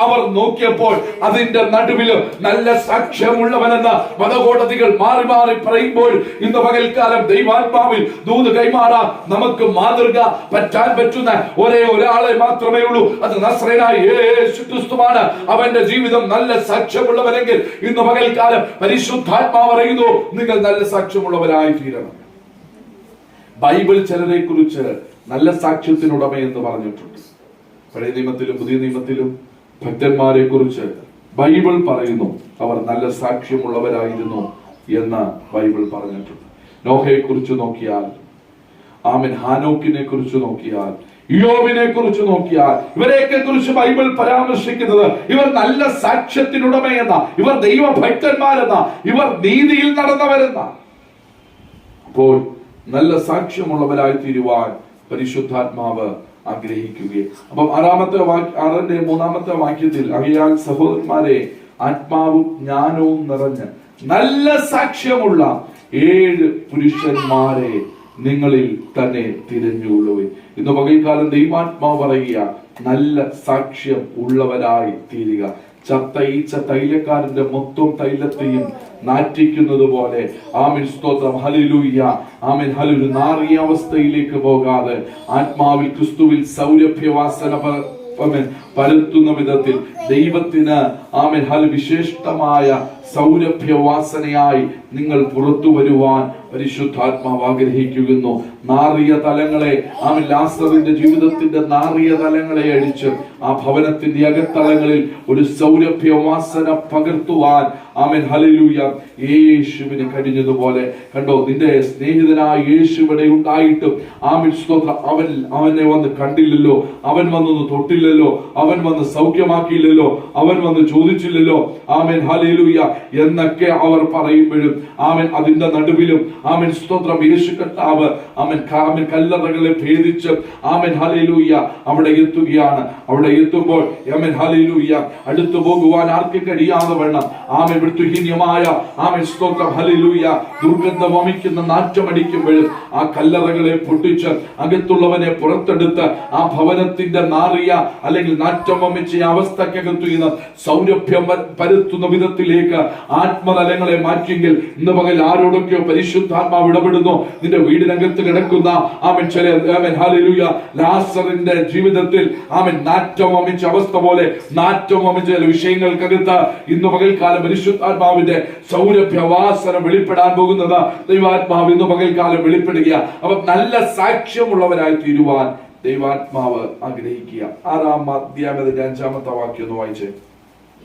അവർ നോക്കിയപ്പോൾ അതിന്റെ നടുവിൽ നല്ല സാക്ഷ്യമുള്ളവനെന്ന് മതകോടതികൾ മാറി മാറി പറയുമ്പോൾ ഇന്ന് പകൽക്കാലം ദൈവാത്മാവിൽ ദൂത് കൈമാറാൻ നമുക്ക് മാതൃക പറ്റാൻ പറ്റുന്ന ഒരേ ഒരാളെ മാത്രമേ ഉള്ളൂ. അത് നസ്രയനായ യേശു ക്രിസ്തുവാണ്. അവന്റെ ജീവിതം നല്ല സാക്ഷ്യമുള്ളവരെങ്കിൽ ഇന്ന് പകൽക്കാലം പരിശുദ്ധാത്മാവ് പറയുന്നു, നിങ്ങൾ നല്ല സാക്ഷ്യമുള്ളവരായി തീരണം. ബൈബിൾ ചിലരെ കുറിച്ച് നല്ല സാക്ഷ്യത്തിനുടമയെന്ന് പറഞ്ഞിട്ടുണ്ട്. പഴയ നിയമത്തിലും പുതിയ നിയമത്തിലും ഭക്തന്മാരെ കുറിച്ച് ബൈബിൾ പറയുന്നു അവർ നല്ല സാക്ഷ്യമുള്ളവരായിരുന്നു എന്ന് ബൈബിൾ പറഞ്ഞിട്ടുണ്ട്. നോഹയെ കുറിച്ച് നോക്കിയാൽ, ആമേൻ ഹാനോക്കിനെ കുറിച്ച് നോക്കിയാൽ, യോബിനെ കുറിച്ച് നോക്കിയാൽ, ഇവരെയൊക്കെ കുറിച്ച് ബൈബിൾ പരാമർശിക്കുന്നത് ഇവർ നല്ല സാക്ഷ്യത്തിനുടമയെന്ന, ഇവർ ദൈവഭക്തന്മാരെന്ന, ഇവർ നീതിയിൽ നടന്നവരെന്ന. അപ്പോൾ നല്ല സാക്ഷ്യമുള്ളവരായി തീരുവാൻ പരിശുദ്ധാത്മാവ് ആഗ്രഹിക്കുകയും. അപ്പം 6-3 വാക്യത്തിൽ, ആകയാൽ സഹോദരന്മാരെ ആത്മാവും ജ്ഞാനവും നിറഞ്ഞ് നല്ല സാക്ഷ്യമുള്ള 7 പുരുഷന്മാരെ നിങ്ങളിൽ തന്നെ തിരഞ്ഞുകൊള്ളുവിൻ. ഇന്ന് പകൽക്കാലം ദൈവാത്മാവ് പറയുക, നല്ല സാക്ഷ്യം ഉള്ളവരായി തീരുക. ചത്ത ഈച്ച തൈലക്കാരന്റെ മൊത്തം തൈലത്തെയും നാറ്റിക്കുന്നത് പോലെ ആമേൻ സ്തോത്രം ഹല്ലേലൂയ ആമേൻ ഹല്ലേലൂയ നാറിയ അവസ്ഥയിലേക്ക് പോകാതെ ആത്മാവിൽ ക്രിസ്തുവിൽ സൗരഭ്യവാസന പരത്തുന്ന വിധത്തിൽ ദൈവത്തിന് ആമേൻ ഹല്ലേലൂയ വിശിഷ്ടമായ സൗരഭ്യവാസനയായി നിങ്ങൾ പുറത്തു വരുവാൻ പരിശുദ്ധാത്മാവ് ആഗ്രഹിക്കുന്നു. നാറിയ തലങ്ങളെ ആമേൻ ലാസറിന്റെ ജീവിതത്തിന്റെ നാറിയ തലങ്ങളെ അടിച്ച് ആ ഭവനത്തിന്റെ അകത്തളങ്ങളിൽ ഒരു സൗരഭ്യവാസന പകർത്തുവാൻ ആമേൻ ഹല്ലേലൂയ യേശുവിന് കഴിഞ്ഞതുപോലെ. കണ്ടോ, നിന്റെ സ്നേഹിതനായ യേശു ഇവിടെ ഉണ്ടായിട്ടും ആമേൻ സ്തോത്രം അവനെ വന്ന് കണ്ടില്ലല്ലോ, അവൻ വന്നൊന്ന് തൊട്ടില്ലല്ലോ, അവൻ വന്ന് സൗഖ്യമാക്കിയില്ലല്ലോ, അവൻ വന്ന് ചോദിച്ചില്ലല്ലോ, ആമേൻ ഹല്ലേലൂയ എന്നൊക്കെ അവർ പറയുമ്പോഴും ആമേൻ അതിന്റെ നടുവിലും ആമേൻ സ്തോത്രം യേശു കർത്താവ് ആമേൻ കല്ലറകളെ ഭേദിച്ച് ആമേൻ ഹല്ലേലൂയ അവിടെ എത്തുകയാണ്. അവിടെ എത്തുമ്പോൾ ആമേൻ ഹല്ലേലൂയ അടുത്തു പോകുവാൻ ആർക്കും കഴിയാതെ വേണം ആമേൻ വൃത്തുഹീനമായ ആമേൻ സ്തോത്രം ഹല്ലേലൂയ ദുർഗന്ധം വമിക്കുന്ന നാറ്റമടിക്കുമ്പോഴും ആ കല്ലറകളെ പൊട്ടിച്ച് അകത്തുള്ളവനെ പുറത്തെടുത്ത് ആ ഭവനത്തിന്റെ നാറിയ അല്ലെങ്കിൽ നാറ്റം വമിച്ച അവസ്ഥക്കകത്തു നിന്ന് സൗരഭ്യം പരത്തുന്ന വിധത്തിലേക്ക് ആത്മതലങ്ങളെ മാറ്റിയെങ്കിൽ ഇന്ന് പകൽ ആരോടൊക്കെയോ പരിശുദ്ധാത്മാവ് ഇടപെടുന്നു. നിന്റെ വീടിനകത്ത് കിടക്കുന്ന ഹല്ലേലൂയ ലാസറിന്റെ ജീവിതത്തിൽ നാറ്റം വമിച്ച അവസ്ഥ പോലെ നാറ്റം വമിച്ച ചില വിഷയങ്ങൾക്കകത്ത് ഇന്ന് പകൽക്കാലം പരിശുദ്ധാത്മാവിന്റെ സൗരഭ്യവാസനം വെളിപ്പെടാൻ പോകുന്നത് ദൈവാത്മാവ് ഇന്ന് പകൽക്കാലം വെളിപ്പെടുക. അപ്പൊ നല്ല സാക്ഷ്യമുള്ളവരായി തീരുവാൻ ദൈവാത്മാവ് ആഗ്രഹിക്കുക. 6-ാം അധ്യായത്തിന്റെ 5-ാമത്തെ വാക്യം ഒന്ന് വായിച്ചേ.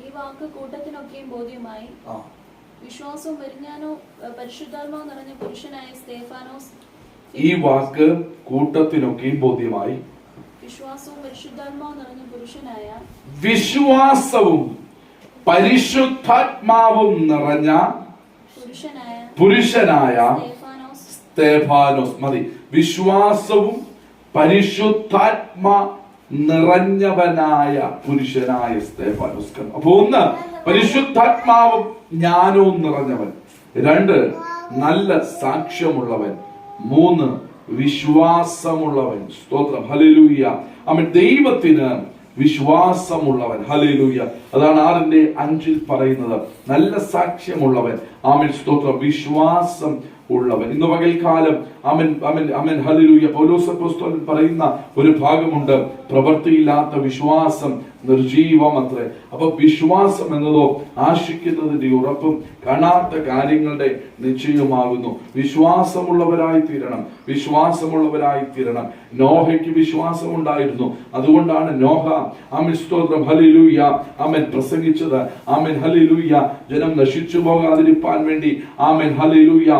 ഈ വാക്ക് കൂട്ടത്തിനൊക്കെയും ബോധ്യമായി. വിശ്വാസവും പരിജ്ഞാനവും പരിശുദ്ധാത്മാവ് നിറഞ്ഞ പുരുഷനായ സ്തേഫാനോസ്. ഈ വാക്ക് കൂട്ടത്തിനൊക്കെയും ബോധ്യമായി. വിശ്വാസവും പരിശുദ്ധാത്മാവ് നിറഞ്ഞ പുരുഷനായ വിശ്വാസവും പരിശുദ്ധാത്മാവും നിറഞ്ഞ പുരുഷനായ സ്തേഫാനോസ്. മതി. വിശ്വാസവും പരിശുദ്ധാത്മാ നിറഞ്ഞവനായ പുരുഷനായ സ്തേഫാനോസ്. അപ്പൊ 1 പരിശുദ്ധാത്മാവും ജ്ഞാനവും നിറഞ്ഞവൻ, 2 നല്ല സാക്ഷ്യമുള്ളവൻ, 3 വിശ്വാസമുള്ളവൻ. സ്തോത്രം. ഹല്ലേലൂയ. ആമേൻ. ദൈവത്തിന് വിശ്വാസമുള്ളവൻ. ഹല്ലേലൂയ. അതാണ് 6:5 പറയുന്നത്. നല്ല സാക്ഷ്യമുള്ളവൻ. ആമേൻ. സ്തോത്രം. വിശ്വാസം ഉള്ളവൻ. ഇന്ന് പകൽക്കാലം ആമേൻ ആമേൻ ആമേൻ ഹല്ലേലൂയ പൗലോസ് അപ്പോസ്തലൻ പറയുന്ന ഒരു ഭാഗമുണ്ട്, പ്രവൃത്തിയില്ലാത്ത വിശ്വാസം നിർജീവമത്രേ. അപ്പൊ വിശ്വാസം എന്നതോ ആശിക്കുന്നതിന്റെ ഉറപ്പും കാണാത്ത കാര്യങ്ങളുടെ നിശ്ചയമാകുന്നു. വിശ്വാസമുള്ളവരായി തീരണം, വിശ്വാസമുള്ളവരായി തീരണം. നോഹയ്ക്ക് വിശ്വാസം ഉണ്ടായിരുന്നു. അതുകൊണ്ടാണ് നോഹ ആമേൻ സ്തോത്രം ഹല്ലേലൂയ ആമേൻ പ്രസംഗിച്ചത്. Amen hallelujah. ജനം നശിച്ചു പോകാതിരിപ്പാൻ വേണ്ടി ആമേൻ ഹല്ലേലൂയ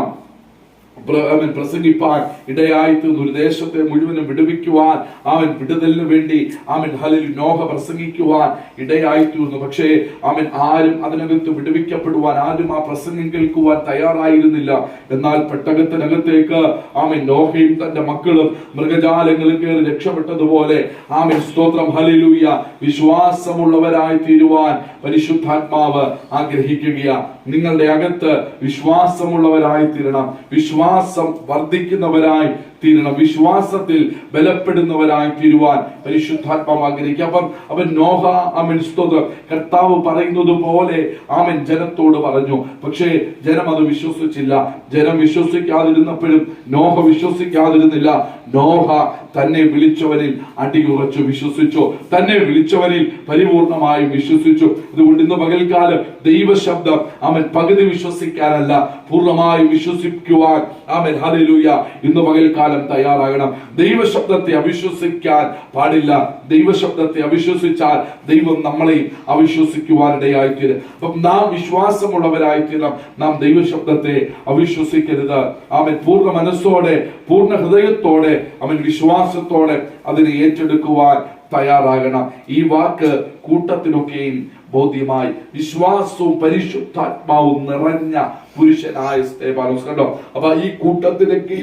പ്രസംഗിപ്പാൻ ഇടയായി തീർന്നു. ഒരു ദേശത്തെ മുഴുവനും വിടുവിക്കുവാൻ അവൻ വിടുതലിന് വേണ്ടി അവൻ ഹല്ലേലൂയ നോഹ പ്രസംഗിക്കുവാൻ ഇടയായി തീർന്നു. പക്ഷേ അവൻ ആരും അതിനകത്ത് വിടുവിക്കപ്പെടുവാൻ, ആരും ആ പ്രസംഗം കേൾക്കുവാൻ തയ്യാറായിരുന്നില്ല. എന്നാൽ പെട്ടകത്തിനകത്തേക്ക് അവൻ നോഹയും തന്റെ മക്കളും മൃഗജാലങ്ങളിൽ കയറി രക്ഷപ്പെട്ടതുപോലെ ആമേൻ സ്തോത്രം ഹല്ലേലൂയ വിശ്വാസമുള്ളവരായി തീരുവാൻ പരിശുദ്ധാത്മാവ് ആഗ്രഹിക്കുകയാണ്. നിങ്ങളുടെ അകത്ത് വിശ്വാസമുള്ളവരായി തീരണം, വിശ്വാസം വർദ്ധിക്കുന്നവരായി തീരണം, വിശ്വാസത്തിൽ ബലപ്പെടുന്നവരായി തീരുവാൻ പരിശുദ്ധാത്മാവ് ആഗ്രഹിക്കുക. അവൻ നോഹ ആമേൻ സ്തോത്രം കർത്താവ് പറയുന്നത് പോലെ ആമേൻ ജനത്തോട് പറഞ്ഞു. പക്ഷേ ജനം അത് വിശ്വസിച്ചില്ല. ജനം വിശ്വസിക്കാതിരുന്നപ്പോഴും നോഹ വിശ്വസിക്കാതിരുന്നില്ല. നോഹ തന്നെ വിളിച്ചവനിൽ അടിയുറച്ചു വിശ്വസിച്ചു, തന്നെ വിളിച്ചവനിൽ പരിപൂർണമായും വിശ്വസിച്ചു. അതുകൊണ്ട് ഇന്ന് പകൽക്കാലം ദൈവശബ്ദം അവൻ പകുതി വിശ്വസിക്കാനല്ല, പൂർണ്ണമായും വിശ്വസിക്കുവാൻ ആമേൻ ഹല്ലേലൂയ ഇന്ന് പകൽക്കാലം തയ്യാറാകണം. ദൈവശബ്ദത്തെ അവിശ്വസിക്കാൻ പാടില്ല. ദൈവശബ്ദത്തെ അവിശ്വസിച്ചാൽ ദൈവം നമ്മളെ അവിശ്വസിക്കുവാനിടയായിത്തീരും. അപ്പം നാം വിശ്വാസമുള്ളവരായിത്തീരണം. നാം ദൈവശബ്ദത്തെ അവിശ്വസിക്കരുത്. ആമേൻ പൂർണ്ണ മനസ്സോടെ, പൂർണ്ണ ഹൃദയത്തോടെ, അവൻ വിശ്വാസത്തോടെ അതിനെ ഏറ്റെടുക്കുവാൻ തയ്യാറാകണം. ഈ വാക്ക് കൂട്ടത്തിനൊക്കെയും ബോധ്യമായി. വിശ്വാസവും പരിശുദ്ധാത്മാവും നിറഞ്ഞ പുരുഷനായ സ്തേഫാനോസ്. കണ്ടോ? അപ്പൊ ഈ കൂട്ടത്തിനൊക്കെ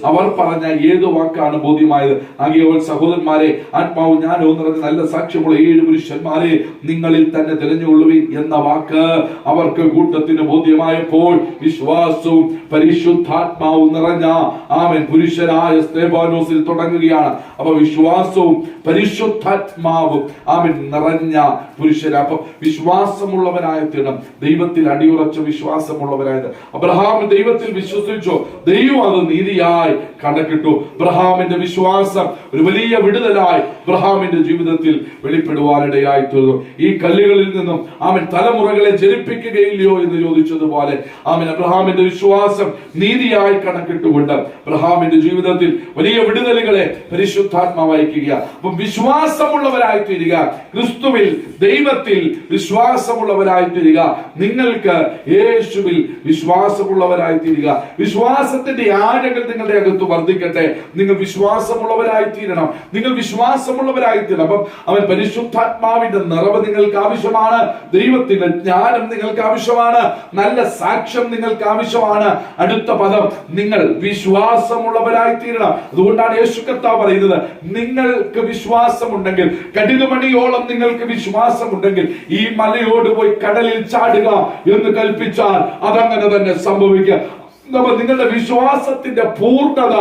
അവർ പറഞ്ഞ ഏത് വാക്കാണ് ബോധ്യമായത്? ആകയാൽ സഹോദരന്മാരെ, ആത്മാവ് ജ്ഞാനവും നിറഞ്ഞ നല്ല സാക്ഷ്യമുള്ള 7 പുരുഷന്മാരെ നിങ്ങളിൽ തന്നെ തിരഞ്ഞുകൊള്ളുവിൻ എന്ന വാക്ക് അവർക്ക് കൂട്ടത്തിന് ബോധ്യമായപ്പോൾ വിശ്വാസവും പരിശുദ്ധാത്മാവും നിറഞ്ഞ ആമേൻ പുരുഷനായ സ്തേഫാനോസിൽ തുടങ്ങുകയാണ്. അപ്പൊ വിശ്വാസവും പരിശുദ്ധാത്മാവും ആമേൻ നിറഞ്ഞ പുരുഷൻ. അപ്പൊ വിശ്വാസമുള്ളവനായി തീരണം. ദൈവത്തിൽ അടിയുറച്ച വിശ്വാസമുള്ളവരായത്. അബ്രഹാം ദൈവത്തിൽ വിശ്വസിച്ചു, ദൈവം അത് നീതിയായി കണക്കിട്ടു. അബ്രഹാമിന്റെ വിശ്വാസം ഒരു വലിയ വിടുതലായി അബ്രഹാമിന്റെ ജീവിതത്തിൽ വെളിപ്പെടുവാനിടയായി തീർന്നു. ഈ കല്ലുകളിൽ നിന്നും അവൻ തലമുറകളെ ജനിപ്പിക്കുകയില്ലയോ എന്ന് ചോദിച്ചതുപോലെ അവൻ അബ്രഹാമിന്റെ വിശ്വാസം നീതിയായി കണക്കിട്ടുകൊണ്ട് അബ്രഹാമിന്റെ ജീവിതത്തിൽ വലിയ വിടുതലുകളെ പരിശുദ്ധാത്മാവ് അയക്കുക. അപ്പം വിശ്വാസമുള്ളവരായി തീരുക, ക്രിസ്തുവിൽ ദൈവത്തിൽ വിശ്വാസമുള്ളവരായി തീരുക. നിങ്ങൾക്ക് യേശുവിൽ വിശ്വാസമുള്ളവരായി തീരുക. വിശ്വാസത്തിന്റെ ആഴങ്ങൾ നിങ്ങളുടെ അകത്ത് വർദ്ധിക്കട്ടെ. നിങ്ങൾ വിശ്വാസമുള്ളവരായി തീരണം. നിങ്ങൾ വിശ്വാസമുള്ളവരായി തീരണം. അപ്പം അവൻ പരിശുദ്ധാത്മാവിന്റെ നിറവ് നിങ്ങൾക്ക് ആവശ്യമാണ്. ദൈവത്തിന്റെ ജ്ഞാനം നിങ്ങൾക്ക് ആവശ്യമാണ്. നല്ല സാക്ഷ്യം നിങ്ങൾക്ക് ആവശ്യമാണ്. അടുത്ത പദം, നിങ്ങൾ വിശ്വാസമുള്ളവരായി തീരണം. അതുകൊണ്ടാണ് യേശു കർത്താവ് പറയുന്നത്, നിങ്ങൾക്ക് വിശ്വാസമുണ്ടെങ്കിൽ, കഠിനമണിയോളം നിങ്ങൾക്ക് വിശ്വാസമുണ്ടെങ്കിൽ ഈ മലയോട് പോയി കടലിൽ ചാടുക എന്ന് കൽപ്പിച്ചാൽ അതങ്ങനെ തന്നെ സംഭവിക്കുക. നിങ്ങളുടെ വിശ്വാസത്തിന്റെ പൂർണ്ണത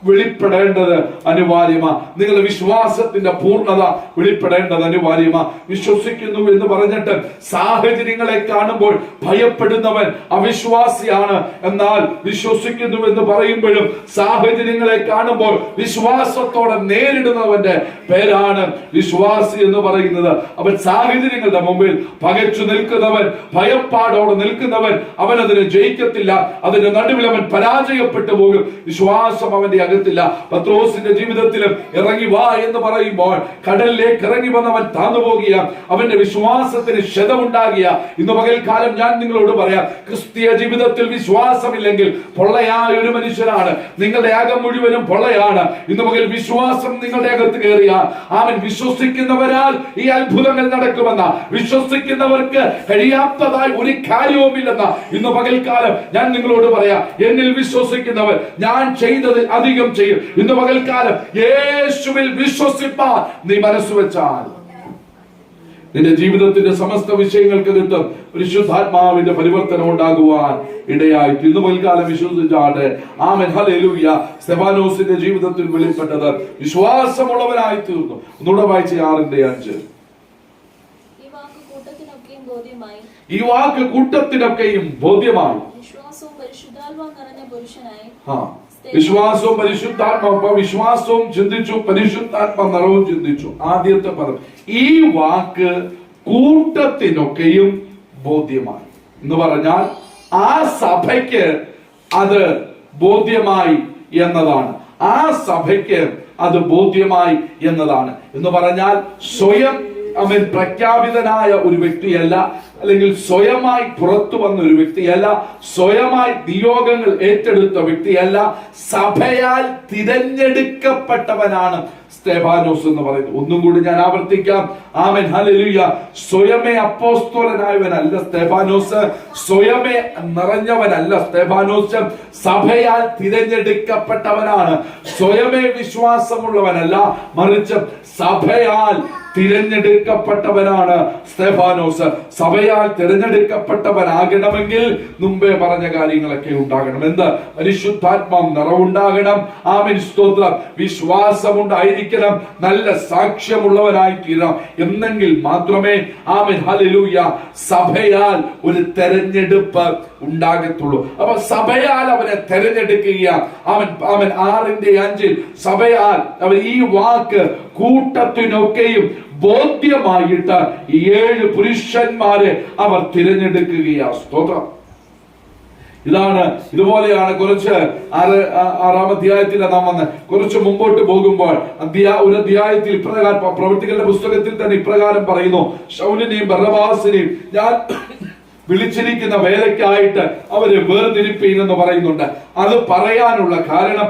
വെളിപ്പെടേണ്ടത് അനിവാര്യമാണ്. നിങ്ങളുടെ വിശ്വാസത്തിന്റെ പൂർണ്ണത വെളിപ്പെടേണ്ടത് അനിവാര്യമാണ്. വിശ്വസിക്കുന്നു എന്ന് പറഞ്ഞിട്ട് സാഹചര്യങ്ങളെ കാണുമ്പോൾ ഭയപ്പെടുന്നവൻ അവിശ്വാസിയാണ്. എന്നാൽ വിശ്വസിക്കുന്നു എന്ന് പറയുമ്പോഴും സാഹചര്യങ്ങളെ കാണുമ്പോൾ വിശ്വാസത്തോടെ നേരിടുന്നവന്റെ പേരാണ് വിശ്വാസി എന്ന് പറയുന്നത്. അവൻ സാഹചര്യങ്ങളുടെ മുമ്പിൽ പകച്ചു നിൽക്കുന്നവൻ, ഭയപ്പാടോടെ നിൽക്കുന്നവൻ, അവൻ അതിനെ ജയിക്കത്തില്ല. അതിന്റെ നടുവിൽ അവൻ പരാജയപ്പെട്ടു പോകും. വിശ്വാസം അവന്റെ അകത്തില്ല. പത്രോസിന്റെ ജീവിതത്തിലും ഇറങ്ങി വാ എന്ന് പറയുമ്പോൾ കടലിലേക്ക് ഇറങ്ങി വന്നവൻ താന്നു പോകുക, അവന്റെ വിശ്വാസത്തിന് ക്ഷതമുണ്ടാകിയ. ഇന്ന് പകൽക്കാലം ഞാൻ നിങ്ങളോട് പറയാം, ക്രിസ്തീയ ജീവിതത്തിൽ വിശ്വാസമില്ലെങ്കിൽ പൊള്ളയായ ഒരു മനുഷ്യനാണ്. നിങ്ങളുടെ അകം മുഴുവനും പൊള്ളയാണ്. ഇന്ന് പകൽ വിശ്വാസം നിങ്ങളുടെ അകത്ത് കയറിയ അവൻ വിശ്വസിക്കുന്നവരാൽ ഈ അത്ഭുതങ്ങൾ നടക്കുമെന്ന, വിശ്വസിക്കുന്നവർക്ക് കഴിയാത്തതായി ഒരു കാര്യവുമില്ലെന്ന ഇന്ന് പകൽക്കാലം ഞാൻ നിങ്ങളോട് പറയാം. എന്നിൽ വിശ്വസിക്കുന്നവർ ഞാൻ ചെയ്തതിൽ അധികം ചെയ്യും. ഇന്ന് പകൽക്കാലം യേശുവിൽ വിശ്വസിപ്പാൻ നീ മനസ്സ് വെച്ചാൽ നിന്റെ ജീവിതത്തിന്റെ സമസ്ത വിഷയങ്ങൾക്കകത്തും പരിശുദ്ധാത്മാവിന്റെ പരിവർത്തനം ഉണ്ടാകുവാൻ ഇടയായി. ഇന്ന് പകൽക്കാലം വിശ്വസിച്ചാട്ടെ. ആമേൻ, ഹല്ലേലൂയ. സ്തെഫാനോസിന്റെ ജീവിതത്തിൽ വെളിപ്പെട്ടത് വിശ്വാസമുള്ളവനായി തീർന്നു. ഒന്നുകൂടെ വായിച്ച 6:5. ഈ വാക്ക് കൂട്ടത്തിനൊക്കെയും ബോധ്യമായി. വിശ്വാസവും പരിശുദ്ധാത്മാവും വിശ്വാസവും ചിന്തിച്ചു, പരിശുദ്ധാത്മ നിറവും ചിന്തിച്ചു. ആദ്യത്തെ പദം, ഈ വാക്ക് കൂട്ടത്തിനൊക്കെയും ബോധ്യമായി എന്ന് പറഞ്ഞാൽ ആ സഭയ്ക്ക് അത് ബോധ്യമായി എന്നതാണ്. ആ സഭയ്ക്ക് അത് ബോധ്യമായി എന്നതാണ് എന്ന് പറഞ്ഞാൽ സ്വയം അവൻ പ്രഖ്യാപിതനായ ഒരു വ്യക്തിയല്ല, അല്ലെങ്കിൽ സ്വയമായി പുറത്തു വന്ന ഒരു വ്യക്തിയല്ല, സ്വയമായി നിയോഗങ്ങൾ ഏറ്റെടുത്ത വ്യക്തിയല്ല, സഭയാൽ തിരഞ്ഞെടുക്കപ്പെട്ടവനാണ് സ്തെഫാനോസ് എന്ന് പറയുന്നത്. ഒന്നും കൂടി ഞാൻ ആവർത്തിക്കാം. ആമേൻ, ഹല്ലേലൂയ. സ്വയമേ അപ്പോസ്തലനായവനല്ല സ്തെഫാനോസ്, സ്വയമേ നിറഞ്ഞവനല്ല സ്തെഫാനോസ്, സഭയാൽ തിരഞ്ഞെടുക്കപ്പെട്ടവനാണ്. സ്വയമേ വിശ്വാസമുള്ളവനല്ല, മറിച്ച് സഭയാൽ തിരഞ്ഞെടുക്കപ്പെട്ടവനാണ് സ്തെഫാനോസ്. സഭയാൽ തിരഞ്ഞെടുക്കപ്പെട്ടവനാകണമെങ്കിൽ മുമ്പേ പറഞ്ഞ കാര്യങ്ങളൊക്കെ ഉണ്ടാകണം. എന്ത്? പരിശുദ്ധാത്മാവ് നിറവുണ്ടാകണം. ആമേൻ, സ്തോത്രം. വിശ്വാസമുണ്ടായിരിക്കണം. നല്ല സാക്ഷ്യമുള്ളവരായി തീരണം. എന്നെങ്കിൽ മാത്രമേ ആമേൻ, ഹല്ലേലൂയ, സഭയാൽ ഒരു തെരഞ്ഞെടുപ്പ് ഉണ്ടാകത്തുള്ളൂ. അപ്പൊ സഭയാൽ അവനെ തെരഞ്ഞെടുക്കുകയാണ്. അവൻ 6:5 സഭയാൽ അവൻ ഈ വാക്ക് കൂട്ടത്തിനൊക്കെയും ബോധ്യമായിട്ട് 7 പുരുഷന്മാരെ അവർ തിരഞ്ഞെടുക്കുകയാണ്. സ്തോത്രം. ഇതുപോലെയാണ് കുറച്ച് 6-ാം അധ്യായത്തിൽ നാം വന്ന് കുറച്ച് മുമ്പോട്ട് പോകുമ്പോൾ ഒരു അധ്യായത്തിൽ ഇപ്രകാരം, പ്രവൃത്തികളുടെ പുസ്തകത്തിൽ തന്നെ ഇപ്രകാരം പറയുന്നു, ശൗലിനെയും ബർന്നബാസിനെയും ഞാൻ വിളിച്ചിരിക്കുന്ന വേലയ്ക്കായിട്ട് അവരെ വേർതിരിപ്പീൻ എന്ന് പറയുന്നുണ്ട്. അത് പറയാനുള്ള കാരണം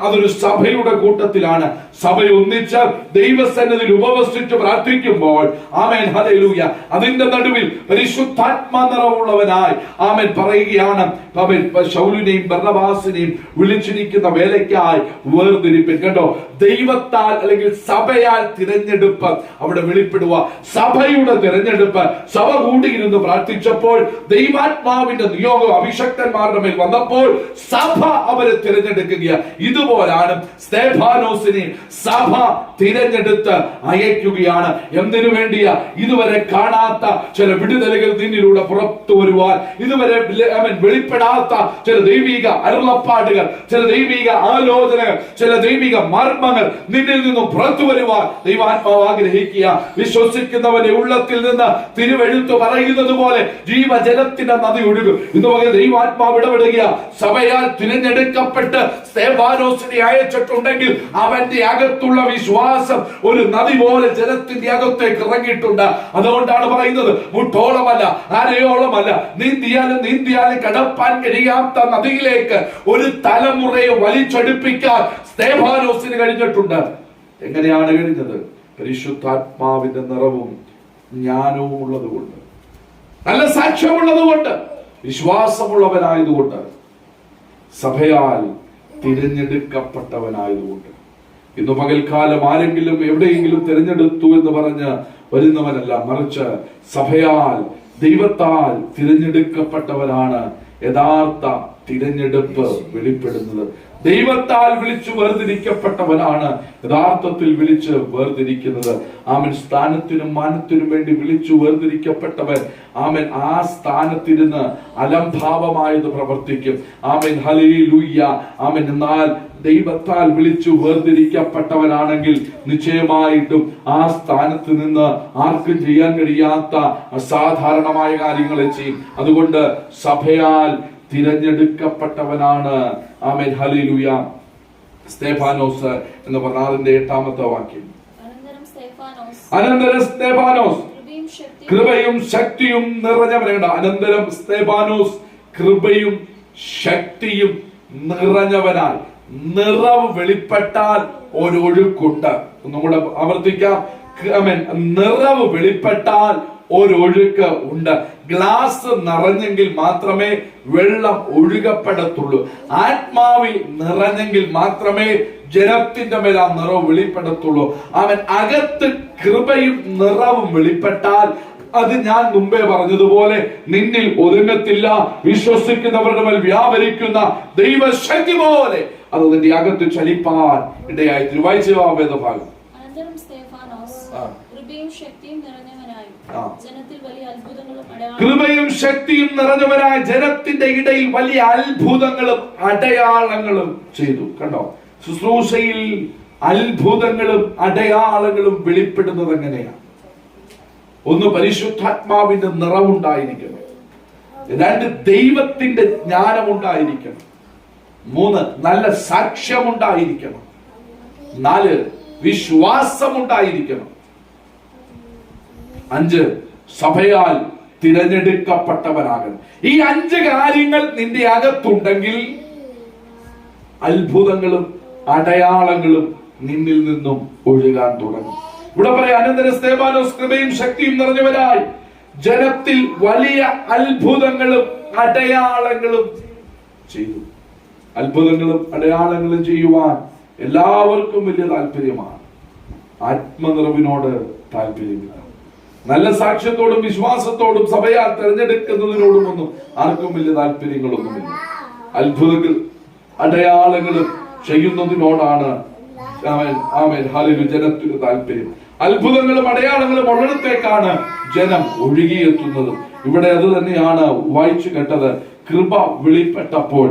അതൊരു സഭയുടെ കൂട്ടത്തിലാണ്. സഭ ഒന്നിച്ച് ദൈവസന്നിധിയിൽ ഉപവസിച്ച് പ്രാർത്ഥിക്കുമ്പോൾ ആമേൻ, ഹല്ലേലൂയ, അതിന്റെ നടുവിൽ പരിശുദ്ധാത്മാ നിറവുള്ളവനായി ആമേൻ പറയുകയാണ്, ശൗലിനെയും ബർന്നബാസിനെയും വിളിച്ചിരിക്കുന്ന വേലയ്ക്കായി വേർതിരിപ്പിൻ. കണ്ടോ, ദൈവത്താൽ അല്ലെങ്കിൽ സഭയാൽ തിരഞ്ഞെടുപ്പ് അവിടെ വെളിപ്പെടുക. സഭയുടെ തിരഞ്ഞെടുപ്പ്. സഭ കൂടിയിരുന്ന് പ്രാർത്ഥിച്ചപ്പോൾ ദൈവാത്മാവിന്റെ നിയോഗം അഭിഷക്തന്മാരുടെ മേൽ വന്നപ്പോൾ സഭ അവരെ തിരഞ്ഞെടുക്കുക. ഇതുപോലാണ് സ്തെഫാനോസിനെ സഭ തിരഞ്ഞെടുത്ത് അയക്കുകയാണ്. എന്തിനു വേണ്ടിയാ? ഇതുവരെ കാണാത്ത ചില വിടുതലുകൾ നിന്നിലൂടെ പുറത്തു വരുവാൻ, ഇതുവരെ വെളിപ്പെടാത്ത ചില ദൈവിക അരുളപ്പാടുകൾ, ചില ദൈവിക ആലോചനകൾ, ചില ദൈവിക മർമ്മങ്ങൾ നിന്നിൽ നിന്നും പുറത്തു വരുവാൻ ദൈവാത്മാവ് ആഗ്രഹിക്കുക. വിശ്വസിക്കുന്നവന്റെ ഉള്ളത്തിൽ നിന്ന് തിരുവെഴുത്ത് പറയുന്നത് പോലെ ജീവജലത്തിന്റെ നദി ഒഴുകും. ഇന്ന് വകെ ദൈവാത്മാവ് ഇടപെടുക. സഭയാൽ തിരഞ്ഞെടുക്കപ്പെട്ട് സ്തെഫാനോസിനെ അയച്ചിട്ടുണ്ടെങ്കിൽ അവന്റെ അകത്തുള്ള വിശ്വാസം ഒരു നദി പോലെ ജലത്തിന്റെ അകത്തേക്ക് ഇറങ്ങിയിട്ടുണ്ട്. അതുകൊണ്ടാണ് പറയുന്നത്, മുട്ടോളമല്ല അരയോളമല്ല, നീന്തിയാലും കടപ്പാൻ കഴിയാത്ത നദിയിലേക്ക് ഒരു തലമുറയെ വലിച്ചെടുപ്പിക്കാൻ സ്തെഫാനോസിന് കഴിഞ്ഞിട്ടുണ്ട്. എങ്ങനെയാണ് കഴിഞ്ഞത്? പരിശുദ്ധാത്മാവിന്റെ നിറവും ജ്ഞാനവും ഉള്ളതുകൊണ്ട്, നല്ല സാക്ഷ്യമുള്ളതുകൊണ്ട്, വിശ്വാസമുള്ളവനായതുകൊണ്ട്, സഭയാൽ തിരഞ്ഞെടുക്കപ്പെട്ടവനായതുകൊണ്ട്. ഇന്ന് പകൽക്കാലം ആരെങ്കിലും എവിടെയെങ്കിലും തിരഞ്ഞെടുത്തു എന്ന് പറഞ്ഞ് വരുന്നവനല്ല, മറിച്ച് സഭയാൽ ദൈവത്താൽ തിരഞ്ഞെടുക്കപ്പെട്ടവനാണ് യഥാർത്ഥ തിരഞ്ഞെടുപ്പ് വെളിപ്പെടുന്നത്. ദൈവത്താൽ വിളിച്ചു വേർതിരിക്കപ്പെട്ടവനാണ് യഥാർത്ഥത്തിൽ വിളിച്ച് വേർതിരിക്കുന്നത്. ആമൻ സ്ഥാനത്തിനും മാനത്തിനും വേണ്ടി വിളിച്ചു വേർതിരിക്കപ്പെട്ടവൻ ആമൻ ആ സ്ഥാനത്തിരുന്ന് അലംഭാവമായത് പ്രവർത്തിക്കും. ആമൻ ഹല്ലേലൂയ. ആമൻ. എന്നാൽ ദൈവത്താൽ വിളിച്ചു വേർതിരിക്കപ്പെട്ടവനാണെങ്കിൽ നിശ്ചയമായിട്ടും ആ സ്ഥാനത്ത് നിന്ന് ആർക്കും ചെയ്യാൻ കഴിയാത്ത അസാധാരണമായ കാര്യങ്ങളെ ചെയ്യും. അതുകൊണ്ട് സഭയാൽ തിരഞ്ഞെടുക്കപ്പെട്ടവനാണ്. ആമേൻ. ഹല്ലേലൂയ. സ്തെഫാനോസ് എന്ന് പറഞ്ഞ 6-8 വാക്യം. അനന്തരം സ്തെഫാനോസ് കൃപയും ശക്തിയും നിറഞ്ഞവനാണ്. അനന്തരം സ്തെഫാനോസ് കൃപയും ശക്തിയും നിറഞ്ഞവനായി. നിറവ് വെളിപ്പെട്ടാൽ ഒരു ഒഴുക്കുണ്ട്. ഒന്നും കൂടെ ആവർത്തിക്കാം. ആമേൻ. നിറവ് വെളിപ്പെട്ടാൽ ഒരൊഴുക്ക് ഉണ്ട്. ഗ്ലാസ് നിറഞ്ഞെങ്കിൽ മാത്രമേ വെള്ളം ഒഴുകപ്പെടത്തുള്ളൂ. ആത്മാവിൽ നിറഞ്ഞെങ്കിൽ മാത്രമേ ജനത്തിന്റെ മേൽ ആ നിറവ് വെളിപ്പെടത്തുള്ളൂ. അവൻ അകത്ത് കൃപയും നിറവും വെളിപ്പെട്ടാൽ അത് ഞാൻ മുമ്പേ പറഞ്ഞതുപോലെ നിന്നിൽ ഒതുങ്ങത്തില്ല. വിശ്വസിക്കുന്നവരുടെ മേൽ വ്യാപരിക്കുന്ന ദൈവശക്തി പോലെ അത് നിന്റെ അകത്ത് ചലിപ്പാൻ ഇടയായി. വായിച്ച വേദഭാഗം. കൃപയും ശക്തിയും നിറഞ്ഞവനായ ജനത്തിന്റെ ഇടയിൽ വലിയ അത്ഭുതങ്ങളും അടയാളങ്ങളും ചെയ്തു. കണ്ടോ? ശുശ്രൂഷയിൽ അത്ഭുതങ്ങളും അടയാളങ്ങളും വെളിപ്പെടുന്നത് എങ്ങനെയാണ്? ഒന്ന്, പരിശുദ്ധാത്മാവിന്റെ നിറവുണ്ടായിരിക്കണം. 2, ദൈവത്തിന്റെ ജ്ഞാനമുണ്ടായിരിക്കണം. 3, നല്ല സാക്ഷ്യമുണ്ടായിരിക്കണം. 4, വിശ്വാസമുണ്ടായിരിക്കണം. 5, സഭയാൽ തിരഞ്ഞെടുക്കപ്പെട്ടവനാകണം. ഈ 5 കാര്യങ്ങൾ നിന്റെ അകത്തുണ്ടെങ്കിൽ അത്ഭുതങ്ങളും അടയാളങ്ങളും നിന്നിൽ നിന്നും ഒഴുകാൻ തുടങ്ങും. ഇവിടെ പറയാം, അനന്തരം സ്തെഫാനോസ് കൃപയും ശക്തിയും നിറഞ്ഞവനായി ജനത്തിൽ വലിയ അത്ഭുതങ്ങളും അടയാളങ്ങളും ചെയ്തു. അത്ഭുതങ്ങളും അടയാളങ്ങളും ചെയ്യുവാൻ എല്ലാവർക്കും വലിയ താല്പര്യമാണ്. ആത്മനിറവിനോട് താല്പര്യമില്ല. നല്ല സാക്ഷ്യത്തോടും വിശ്വാസത്തോടും സഭയാൽ തെരഞ്ഞെടുക്കുന്നതിനോടും ഒന്നും ആർക്കും വലിയ താല്പര്യങ്ങളൊന്നുമില്ല. അത്ഭുതങ്ങൾ അടയാളങ്ങളും ചെയ്യുന്നതിനോടാണ് ജനത്തിന് താല്പര്യം. അത്ഭുതങ്ങളും അടയാളങ്ങളും ഉള്ളിടത്തേക്കാണ് ജനം ഒഴുകിയെത്തുന്നത്. ഇവിടെ അത് തന്നെയാണ് വായിച്ചു കേട്ടത്. കൃപ വെളിപ്പെട്ടപ്പോൾ,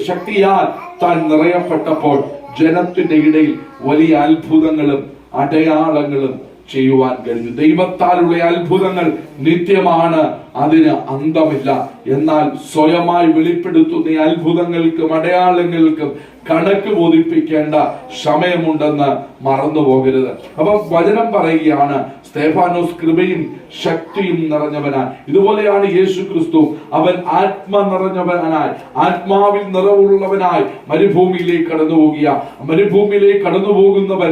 ശക്തിയാൽ താൻ നിറയപ്പെട്ടപ്പോൾ ജനത്തിന്റെ ഇടയിൽ വലിയ അത്ഭുതങ്ങളും അടയാളങ്ങളും ചെയ്യുവാൻ കഴിഞ്ഞു. ദൈവത്താലുള്ള അത്ഭുതങ്ങൾ നിത്യമാണ്, അതിന് അന്തമില്ല. എന്നാൽ സ്വയമായി വെളിപ്പെടുത്തുന്ന അത്ഭുതങ്ങൾക്കും അടയാളങ്ങൾക്കും കണക്ക് ബോധിപ്പിക്കേണ്ട സമയമുണ്ടെന്ന് മറന്നു പോകരുത്. അപ്പം വചനം പറയുകയാണ്, സ്തെഫാനോസ് കൃപയും ശക്തിയും നിറഞ്ഞവനായി. ഇതുപോലെയാണ് യേശു ക്രിസ്തു. അവൻ ആത്മ നിറഞ്ഞവനായി, ആത്മാവിൽ നിറവുള്ളവനായി മരുഭൂമിയിലേക്ക് കടന്നു പോകുക. മരുഭൂമിയിലേക്ക് കടന്നു പോകുന്നവൻ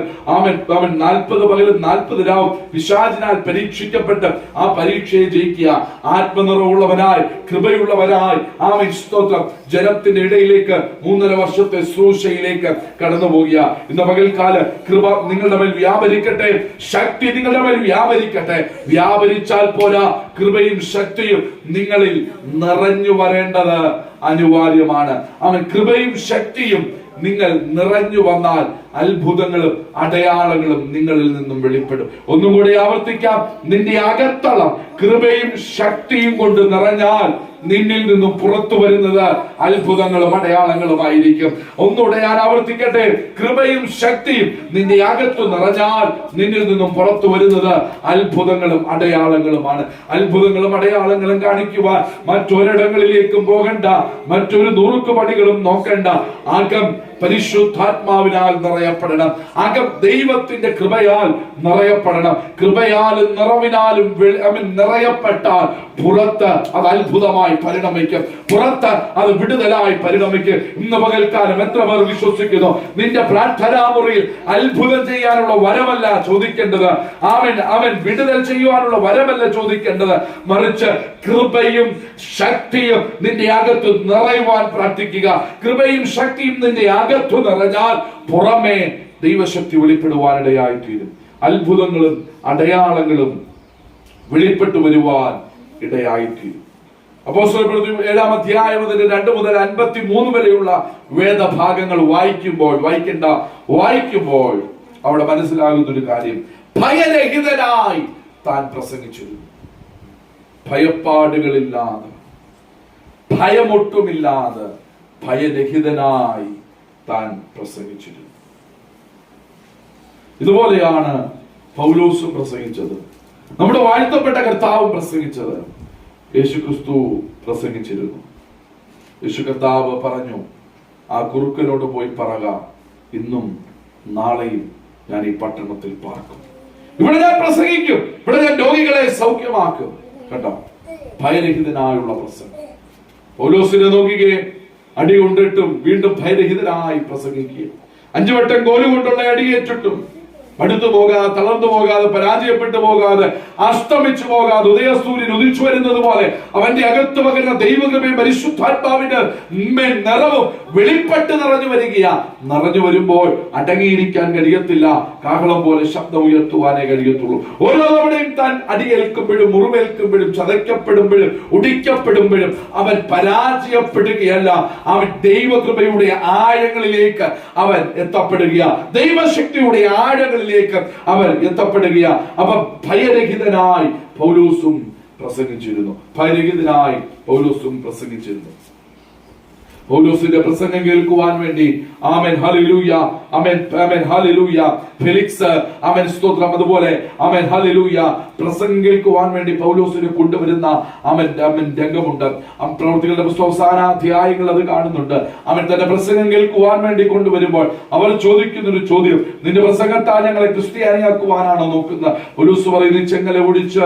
അവൻ 40 പകലും 40 രാവും പിശാചിനാൽ പരീക്ഷിക്കപ്പെട്ട് ആ പരീക്ഷയെ ജയിക്കുക. ആത്മനിറവുള്ളവനായി, കൃപയുള്ളവനായി ആമേൻ സ്തോത്രം ജനത്തിന്റെ ഇടയിലേക്ക് 3.5 വർഷത്തെ ശുശ്രൂഷയിലേക്ക് കടന്നു പോകുക. ഇന്ന് പകൽക്കാല കൃപ നിങ്ങളുടെ മേൽ വ്യാപരിക്കട്ടെ, ശക്തി നിങ്ങളുടെ മേൽ വ്യാപരിക്കട്ടെ. വ്യാപരിച്ചാൽ പോരാ, കൃപയും ശക്തിയും നിങ്ങളിൽ നിറഞ്ഞു വരേണ്ടത് അനിവാര്യമാണ്. അവൻ കൃപയും ശക്തിയും നിങ്ങൾ നിറഞ്ഞു വന്നാൽ അത്ഭുതങ്ങളും അടയാളങ്ങളും നിങ്ങളിൽ നിന്നും വെളിപ്പെടും. ഒന്നുകൂടി ആവർത്തിക്കാം, നിന്റെ അകത്തളം കൃപയും ശക്തിയും കൊണ്ട് നിറഞ്ഞാൽ നിന്നിൽ നിന്നും പുറത്തു വരുന്നത് അത്ഭുതങ്ങളും അടയാളങ്ങളുമായിരിക്കും. ഒന്നുകൂടെ ഞാൻ ആവർത്തിക്കട്ടെ, കൃപയും ശക്തിയും നിന്റെ അകത്തു നിറഞ്ഞാൽ നിന്നിൽ നിന്നും പുറത്തു വരുന്നത് അത്ഭുതങ്ങളും അടയാളങ്ങളുമാണ്. അത്ഭുതങ്ങളും അടയാളങ്ങളും കാണിക്കുവാൻ മറ്റൊരിടങ്ങളിലേക്കും പോകണ്ട, മറ്റൊരു നുറുക്കുപടികളും നോക്കണ്ട. അകം പരിശുദ്ധാത്മാവിനാൽ നിറയപ്പെടണം. അകം ദൈവത്തിന്റെ കൃപയാൽ നിറയപ്പെടണം. കൃപയാലും നിറവിനാലും നിറയപ്പെട്ടാൽ പുറത്ത് അത് അത്ഭുതമായി പരിണമിക്കും, പുറത്ത് അത് വിടുതലായി പരിണമിക്കും. ഇന്ന് പകൽക്കാലം എത്ര പേർ വിശ്വസിക്കുന്നു? നിന്റെ പ്രാർത്ഥനാമുറിയിൽ അത്ഭുതം ചെയ്യാനുള്ള വരമല്ല ചോദിക്കേണ്ടത്, അവൻ വിടുതൽ ചെയ്യുവാനുള്ള വരമല്ല ചോദിക്കേണ്ടത്, മറിച്ച് കൃപയും ശക്തിയും നിന്റെ അകത്ത് നിറയുവാൻ പ്രാർത്ഥിക്കുക. കൃപയും ശക്തിയും നിന്റെ അകത്തു നിറഞ്ഞാൽ പുറമേ ദൈവശക്തി വെളിപ്പെടുവാനിടയായിത്തീരും. അത്ഭുതങ്ങളും അടയാളങ്ങളും വെളിപ്പെട്ടു വരുവാൻ ഇടയായിത്തീരും. അപ്പോസ്തലപ്രവൃത്തി 7-ാം അധ്യായം മുതൽ 2 മുതൽ 53 വരെയുള്ള വേദഭാഗങ്ങൾ വായിക്കുമ്പോൾ അവിടെ മനസ്സിലാകുന്ന ഒരു കാര്യം, ഭയരഹിതനായി താൻ പ്രസംഗിച്ചിരുന്നു. ഭയപ്പാടുകളില്ലാതെ, ഭയമൊട്ടുമില്ലാതെ, ഭയരഹിതനായി താൻ പ്രസംഗിച്ചിരുന്നു. ഇതുപോലെയാണ് പൗലോസും പ്രസംഗിച്ചത്. നമ്മുടെ വാഴ്ത്തപ്പെട്ട കർത്താവും പ്രസംഗിച്ചത്. യേശുക്രിസ്തു പ്രസംഗിച്ചിരുന്നു. യേശു കർത്താവ് പറഞ്ഞു, ആ കുറുക്കനോട് പോയി പറക, ഇന്നും നാളെയും ഞാൻ ഈ പട്ടണത്തിൽ പാർക്കും. ഇവിടെ ഞാൻ പ്രസംഗിക്കും, ഇവിടെ ഞാൻ രോഗികളെ സൗഖ്യമാക്കും. കേട്ടോ, ഭയരഹിതനായുള്ള പ്രസംഗം. പൗലോസിനെ നോക്കിക്കേ, അടി കൊണ്ടിട്ടും വീണ്ടും ഭയരഹിതനായി പ്രസംഗിക്കുക. 5 വട്ടം കോല് കൊണ്ടുള്ള അടിയേറ്റിട്ടും മടുത്തു പോകാതെ, തളർന്നു പോകാതെ, പരാജയപ്പെട്ടു പോകാതെ, അസ്തമിച്ചു പോകാതെ, ഉദയസൂര്യൻ ഉദിച്ചു വരുന്നത് പോലെ അവന്റെ അകത്ത് പകരുന്ന ദൈവകൃപയും പരിശുദ്ധാത്മാവിന്റെ നിറവും വെളിപ്പെട്ട് നിറഞ്ഞു വരുമ്പോൾ അടങ്ങിയിരിക്കാൻ കഴിയത്തില്ല. കാഹളം പോലെ ശബ്ദം ഉയർത്തുവാനേ കഴിയത്തുള്ളൂ. ഓരോ തവണയും താൻ അടിയേൽക്കുമ്പോഴും, മുറിവേൽക്കുമ്പോഴും, ചതയ്ക്കപ്പെടുമ്പോഴും, ഉടിക്കപ്പെടുമ്പോഴും അവൻ പരാജയപ്പെടുകയല്ല. അവൻ ദൈവകൃപയുടെ ആഴങ്ങളിലേക്ക് അവൻ എത്തപ്പെടുക, ദൈവശക്തിയുടെ ആഴങ്ങളിൽ അവർ എത്തപ്പെടുക. അപ്പൊ ഭയരഹിതനായി പൗലോസും പ്രസംഗിച്ചിരുന്നു. പൗലോസിന്റെ പ്രസംഗം കേൾക്കുവാൻ വേണ്ടി ആമേൻ ഹല്ലേലൂയ, ആമേൻ ആമേൻ ഹല്ലേലൂയ, ഫെലിക്സ് ആമേൻ സ്തോത്രം, അതുപോലെ ആമേൻ ഹല്ലേലൂയ, പ്രസംഗം കേൾക്കുവാൻ വേണ്ടി പൗലോസിനെ കൊണ്ടുവരുന്ന ആമേൻ ആമേൻ രംഗമുണ്ട്. പ്രവൃത്തികളുടെ പുസ്തകം അവസാന അധ്യായങ്ങൾ അത് കാണുന്നുണ്ട്. അവൻ തന്റെ പ്രസംഗം കേൾക്കുവാൻ വേണ്ടി കൊണ്ടുവരുമ്പോൾ അവർ ചോദിക്കുന്നൊരു ചോദ്യം, നിന്റെ പ്രസംഗത്താൽ ഞങ്ങളെ ക്രിസ്ത്യാനിയാക്കുവാനാണോ നോക്കുന്നത്? പൗലോസ് പറയുന്നു, ചെങ്ങല ഒടിച്ച്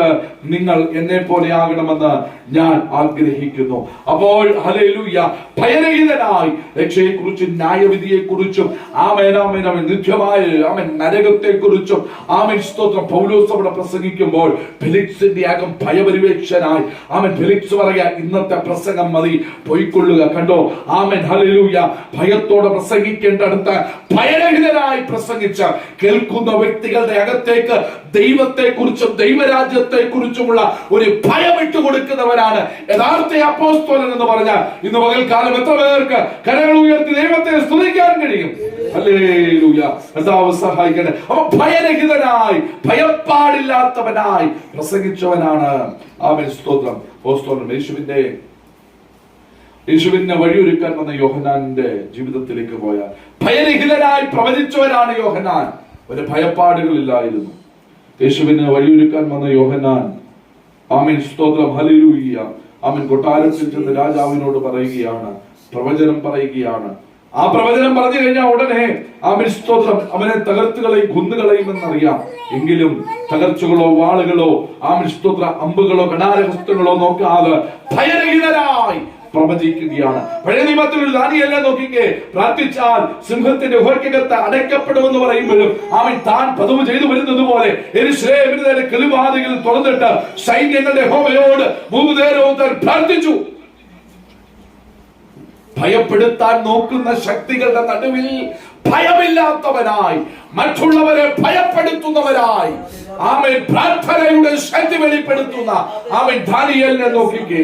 നിങ്ങൾ എന്നെ പോലെ ആകണമെന്ന് ഞാൻ ആഗ്രഹിക്കുന്നു. അപ്പോൾ ഹല്ലേലൂയ, ഭയരഹിതനായി രക്ഷയെക്കുറിച്ചും ന്യായവിധിയെക്കുറിച്ചും ആമേൻ ആമേൻ ആമേൻ നിത്യമായ ആമേൻ നരകത്തെക്കുറിച്ചും ആമേൻ സ്തോത്രം പൗലോസ് അവിടെ പ്രസംഗിക്കുമ്പോൾ ഫെലിക്സിന്റെ അകം ഭയപരിവേക്ഷനായി. ആമേൻ ഫെലിക്സ് പറയാ, ഇന്നത്തെ പ്രസംഗം മതി, പോയിക്കൊള്ളുക. കണ്ടോ, ആമേൻ ഹല്ലേലൂയ, ഭയത്തോടെ പ്രസംഗിക്കേണ്ടടുത്ത് ഭയരഹിതനായി പ്രസംഗിച്ച കേൾക്കുന്ന വ്യക്തികളുടെ അകത്തേക്ക് ദൈവത്തെക്കുറിച്ചും ദൈവരാജ്യത്തെക്കുറിച്ചുമുള്ള ഒരു ഭയം ഇട്ടു കൊടുക്കുന്നവരാണ് യഥാർത്ഥ അപ്പോസ്തലൻ എന്ന് പറഞ്ഞാൽ. ഇന്ന് പകൽക്കാലം എത്ര പേർക്ക് കരങ്ങൾ ഉയർത്തി ദൈവത്തെ സ്തുതിക്കാൻ കഴിയും? ഹല്ലേലൂയ, കർത്താവ് സഹായിക്കട്ടെ. അപ്പൊ ഭയരഹിതനായി, ഭയപ്പാടില്ലാത്തവനായി പ്രസംഗിച്ചവനാണ് ആമേൻ സ്തോത്രം അപ്പോസ്തലൻ. യേശുവിനെ വഴിയൊരുക്കാൻ വന്ന യോഹന്നാന്റെ ജീവിതത്തിലേക്ക് പോയാൽ ഭയരഹിതനായി പ്രവചിച്ചവരാണ് യോഹന്നാൻ. ഒരു ഭയപ്പാടുകളില്ലായിരുന്നു. യേശുവിനെ വഴിയൊരുക്കാൻ വന്ന യോഹന്നാൻ ആമേൻ സ്തോത്രം ഹല്ലേലൂയ, ആമേൻ കൊട്ടാരത്തിൽ ചെന്ന് രാജാവിനോട് പറയുകയാണ്, പ്രവചനം പറയുകയാണ്. ആ പ്രവചനം പറഞ്ഞു കഴിഞ്ഞാൽ ഉടനെ ആമേൻ സ്തോത്രം അവനെ തകർത്തുകളെയും കുന്നുകളയുമെന്നറിയാം. എങ്കിലും തകർച്ചകളോ വാളുകളോ ആമേൻ സ്തോത്രം അമ്പുകളോ കടാരഹസ്തങ്ങളോ നോക്കാതെ ഭയരഹിതനായി പ്രവചിക്കുകയാണ്. പഴയ നിയമത്തിൽ ഒരു ദാനിയേലിനെ നോക്കിക്കേ, പ്രാർത്ഥിച്ചാൽ സിംഹത്തിന്റെ ഗുഹയ്ക്കകത്ത് അടയ്ക്കപ്പെടുമെന്ന് പറയുമ്പോഴും അവൻ താൻ പതിവ് ചെയ്തു വരുന്നത് പോലെ യെരൂശലേമിന്റെ കിളിവാതിലുകൾ തുറന്നിട്ട് സൈന്യങ്ങളുടെ യഹോവയോട് 3 നേരവും താൻ പ്രാർത്ഥിച്ചു. ഭയപ്പെടുത്താൻ നോക്കുന്ന ശക്തികളുടെ നടുവിൽ ഭയമില്ലാത്തവനായി, മറ്റുള്ളവരെ ഭയപ്പെടുത്തുന്നവരായി ആമേൻ പ്രാർത്ഥനയുടെ ശക്തി വെളിപ്പെടുത്തുന്ന ആമേൻ ദാനിയേലിനെ നോക്കിക്കേ.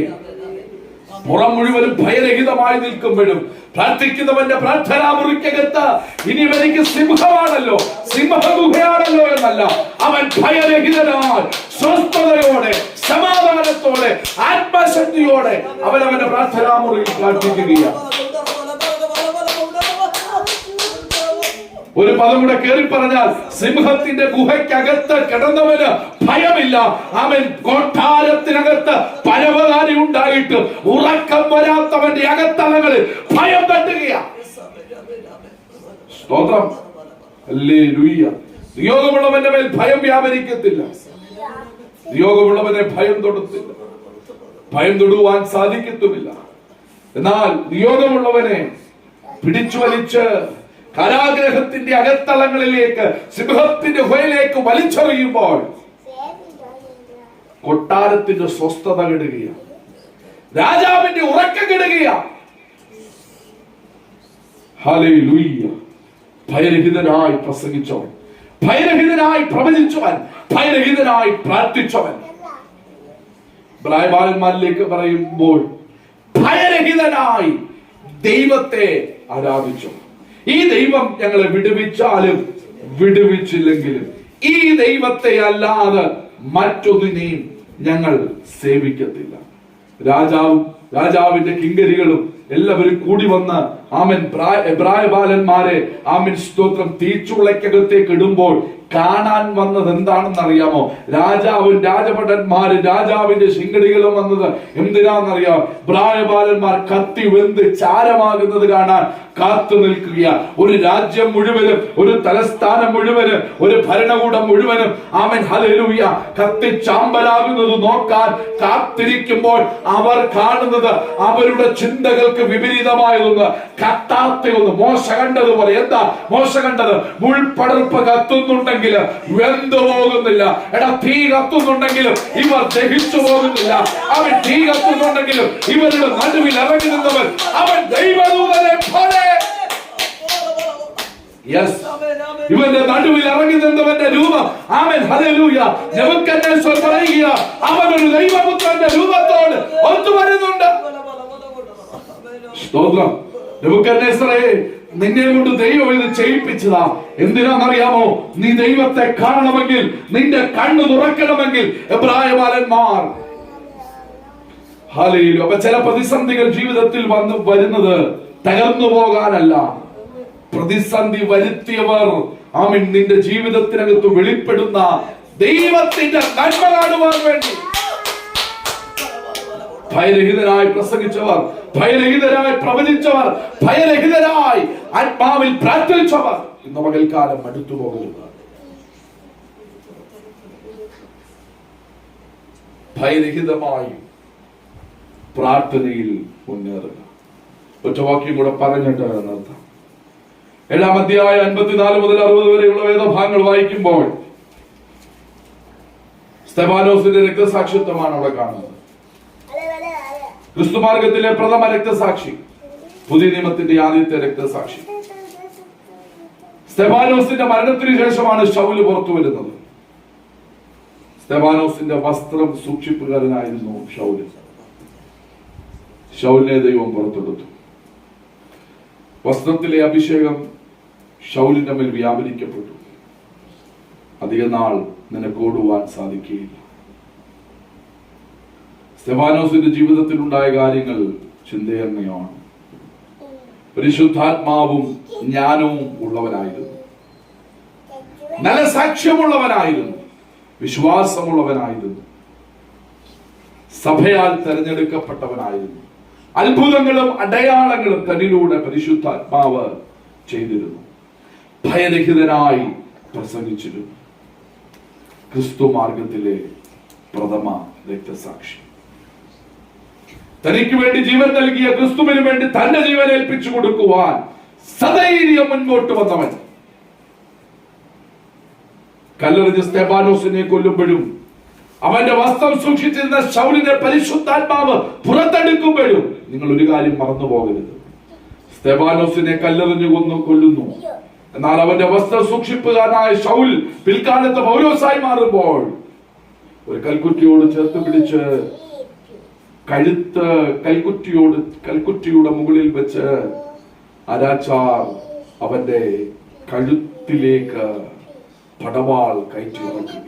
പുറം മുഴുവനും ഭയരഹിതമായി നിൽക്കുമ്പോഴും പ്രാർത്ഥിക്കുന്നവന്റെ പ്രാർത്ഥനാ മുറിക്കകത്ത് ഇനി എനിക്ക് സിംഹമാണല്ലോ, സിംഹഗുഹയാണല്ലോ എന്നല്ല, അവൻ ഭയരഹിതനായി സ്വസ്ഥതയോടെ സമാധാനത്തോടെ ആത്മശക്തിയോടെ അവനവന്റെ പ്രാർത്ഥനാ മുറിയിൽ പ്രാർത്ഥിക്കുകയാണ്. ഒരു പദം കൂടെ കേറി പറഞ്ഞാൽ, സിംഹത്തിന്റെ ഗുഹയ്ക്കകത്ത് കിടന്നവന് ഭയമില്ല. അവൻ കൊട്ടാരത്തിനകത്ത് പരവതാനി ഉണ്ടായിട്ട് ഉറക്കം വരാത്തവന്റെ അകത്തളങ്ങളിൽ ഭയം തട്ടുകയാണ്. സ്തോത്രം, ഹല്ലേലൂയ. നിയോഗമുള്ളവന്റെ മേൽ ഭയം വ്യാപരിക്കത്തില്ല. നിയോഗമുള്ളവനെ ഭയം തൊടത്തില്ല, ഭയം തൊടുവാൻ സാധിക്കത്തുമില്ല. എന്നാൽ നിയോഗമുള്ളവനെ പിടിച്ചു വലിച്ച് കാരാഗ്രഹത്തിന്റെ അകത്തളങ്ങളിലേക്ക്, സിംഹത്തിന്റെ ഗുഹയിലേക്ക് വലിച്ചെറിയുമ്പോൾ കൊട്ടാരത്തിന്റെ സ്വസ്ഥത കെടുകയാണ്, രാജാവിന്റെ ഉറക്കം കെടുകയാണ്. ഹല്ലേലൂയ. ഭയരഹിതനായി പ്രസംഗിച്ചവൻ, ഭയരഹിതനായി പ്രവചിച്ചവൻ, ഭയരഹിതനായി പ്രാർത്ഥിച്ചവൻ. ബാലന്മാരിലേക്ക് പറയുമ്പോൾ ഭയരഹിതനായി ദൈവത്തെ ആരാധിച്ചു. ഈ ദൈവം ഞങ്ങളെ വിടുവിച്ചാലും വിടുവിച്ചില്ലെങ്കിലും ഈ ദൈവത്തെ അല്ലാതെ മറ്റൊന്നിനെയും ഞങ്ങൾ സേവിക്കത്തില്ല. രാജാവിന്റെ കിങ്കരികളും എല്ലാവരും കൂടി വന്ന് ആമൻ എബ്രായ ബാലന്മാരെ ആമൻ സ്തോത്രം തീച്ചുളയ്ക്കകത്തേക്ക് ഇടുമ്പോൾ കാണാൻ വന്നത് എന്താണെന്ന് അറിയാമോ? രാജാവും രാജഭടന്മാരും രാജാവിന്റെ ശിങ്കടികളും വന്നത് എന്തിനാണെന്നറിയാം? പ്രായബാലന്മാർ കത്തി വെന്ത് ചാരമാകുന്നത് കാണാൻ കാത്തു നിൽക്കുക. ഒരു രാജ്യം മുഴുവനും, ഒരു തലസ്ഥാനം മുഴുവനും, ഒരു ഭരണകൂടം മുഴുവനും ആമൻ ഹല്ലേലൂയ കത്തി ചാമ്പലാകുന്നത് നോക്കാൻ കാത്തിരിക്കുമ്പോൾ അവർ കാണുന്നത് അവരുടെ ചിന്തകൾക്ക് വിപരീതമായതൊന്ന്, കത്താത്തയൊന്ന്. മോശ കണ്ടതുപോലെ. എന്താ മോശ കണ്ടത്? മുൾപടർപ്പ് കത്തുന്നുണ്ടെങ്കിൽ വെന്തു പോകുന്നില്ല. എടാ, തീ കത്തുന്നുണ്ടെങ്കിലും ഇവർ ദഹിച്ചു പോകുന്നില്ല. അവൻ തീ കത്തുന്നുണ്ടെങ്കിലും ഇവരുടെ നടുവിൽ ഇറങ്ങി നിന്നവൻ അവൻ ദൈവദൂതനെ പോലെ. ഇവന്റെ നടുവിൽ ഇറങ്ങി നിന്നവന്റെ രൂപം ആമേൻ ഹല്ലേലൂയ നെബൂഖദ്നേസർ പറയുക അവൻ ഒരു ദൈവപുത്രന്റെ രൂപത്തോട് ഒത്തുവരുന്നുണ്ട്. സ്തോത്രം. നെബൂഖദ്നേസറേ, നിന്നെ കൊണ്ട് ദൈവം ഇത് ചെയ്യിപ്പിച്ചതാ. എന്തിനാണെന്നറിയാമോ? നീ ദൈവത്തെ കാണണമെങ്കിൽ, നിന്റെ കണ്ണ് തുറക്കണമെങ്കിൽ. എബ്രായ ബാലന്മാർ ഹല്ലേലൂയ. അപ്പൊ ചില പ്രതിസന്ധികൾ ജീവിതത്തിൽ വരുന്നത് തകർന്നു പോകാനല്ല, പ്രതിസന്ധി വരുത്തിയവർ ആമേൻ നിന്റെ ജീവിതത്തിനകത്ത് വെളിപ്പെടുന്ന ദൈവത്തിന്റെ നന്മ കാണുവാൻ വേണ്ടി. ഭയരഹിതരായി പ്രസംഗിച്ചവർ, ഭയരഹിതരായി പ്രവചിച്ചവർ, ഭയരഹിതരായി ആത്മാവിൽ പ്രാർത്ഥിച്ചവർ ഇന്ന് പകൽക്കാലം അടുത്തു പോകരുത്. ഭയരഹിതമായി പ്രാർത്ഥനയിൽ മുന്നേറുക. ഒറ്റവാക്യം കൂടെ പറഞ്ഞിട്ട് നിർത്താം. 7-ാം അധ്യായം 54 മുതൽ 60 വരെയുള്ള വേദഭാഗങ്ങൾ വായിക്കുമ്പോൾ സ്തെഫാനോസിന്റെ രക്തസാക്ഷിത്വമാണ് അവിടെ കാണുന്നത്. ക്രിസ്തുമാർഗത്തിലെ പ്രഥമ രക്തസാക്ഷി, പുതിയ നിയമത്തിന്റെ ആദ്യത്തെ രക്തസാക്ഷി. സ്തെഫാനോസിന്റെ മരണത്തിന് ശേഷമാണ് ശൗല് പുറത്തു വരുന്നത്. സ്തെഫാനോസിന്റെ വസ്ത്രം സൂക്ഷിപ്പുകാരനായിരുന്നു ശൗല്. ശൗലിനെ ദൈവം പുറത്തെടുത്തു. വസ്ത്രത്തിലെ അഭിഷേകം ശൗലിന്റെ മേൽ വ്യാപരിക്കപ്പെട്ടു. അധിക നാൾ നിനക്ക് ഓടുവാൻ സാധിക്കുകയില്ല. സ്തെഫാനോസിന്റെ ജീവിതത്തിൽ ഉണ്ടായ കാര്യങ്ങൾ ചിന്തയേറിയതാണ്. പരിശുദ്ധാത്മാവും ജ്ഞാനവും ഉള്ളവനായിരുന്നു, നല്ല സാക്ഷ്യമുള്ളവനായിരുന്നു, വിശ്വാസമുള്ളവനായിരുന്നു, സഭയാൽ തെരഞ്ഞെടുക്കപ്പെട്ടവനായിരുന്നു. അത്ഭുതങ്ങളും അടയാളങ്ങളും തന്നിലൂടെ പരിശുദ്ധാത്മാവ് ചെയ്തിരുന്നു. ഭയരഹിതനായി പ്രസംഗിച്ചിരുന്നു. ക്രിസ്തു മാർഗത്തിലെ പ്രഥമ രക്തസാക്ഷി. തനിക്ക് വേണ്ടി ജീവൻ നൽകിയ ക്രിസ്തുവിന് വേണ്ടി തന്റെ ജീവൻ ഏൽപ്പിച്ചു കൊടുക്കുവാൻ സധൈര്യം മുൻപോട്ട് വന്നവൻ. കല്ലെറിഞ്ഞ് സ്തെഫാനോസിനെ കൊല്ലുമ്പോഴും അവന്റെ വസ്ത്രം സൂക്ഷിച്ചിരുന്ന ശൗലിനെ പരിശുദ്ധാത്മാവ് പുറത്തെടുക്കുമ്പോഴും നിങ്ങൾ ഒരു കാര്യം മറന്നു പോകരുത്. സ്തെഫാനോസിനെ കല്ലെറിഞ്ഞു കൊല്ലുന്നു. എന്നാൽ അവന്റെ വസ്ത്രം സൂക്ഷിപ്പുകാരനായ ശൗൽ പിൽക്കാലത്ത് പൗലോസായി മാറുമ്പോൾ ഒരു കൽക്കുറ്റിയോട് ചേർത്ത് പിടിച്ച് കഴുത്ത് കൽക്കുറ്റിയുടെ മുകളിൽ വെച്ച് അരാച്ചാർ അവന്റെ കഴുത്തിലേക്ക് പടവാൾ കയറ്റി ഇറക്കി.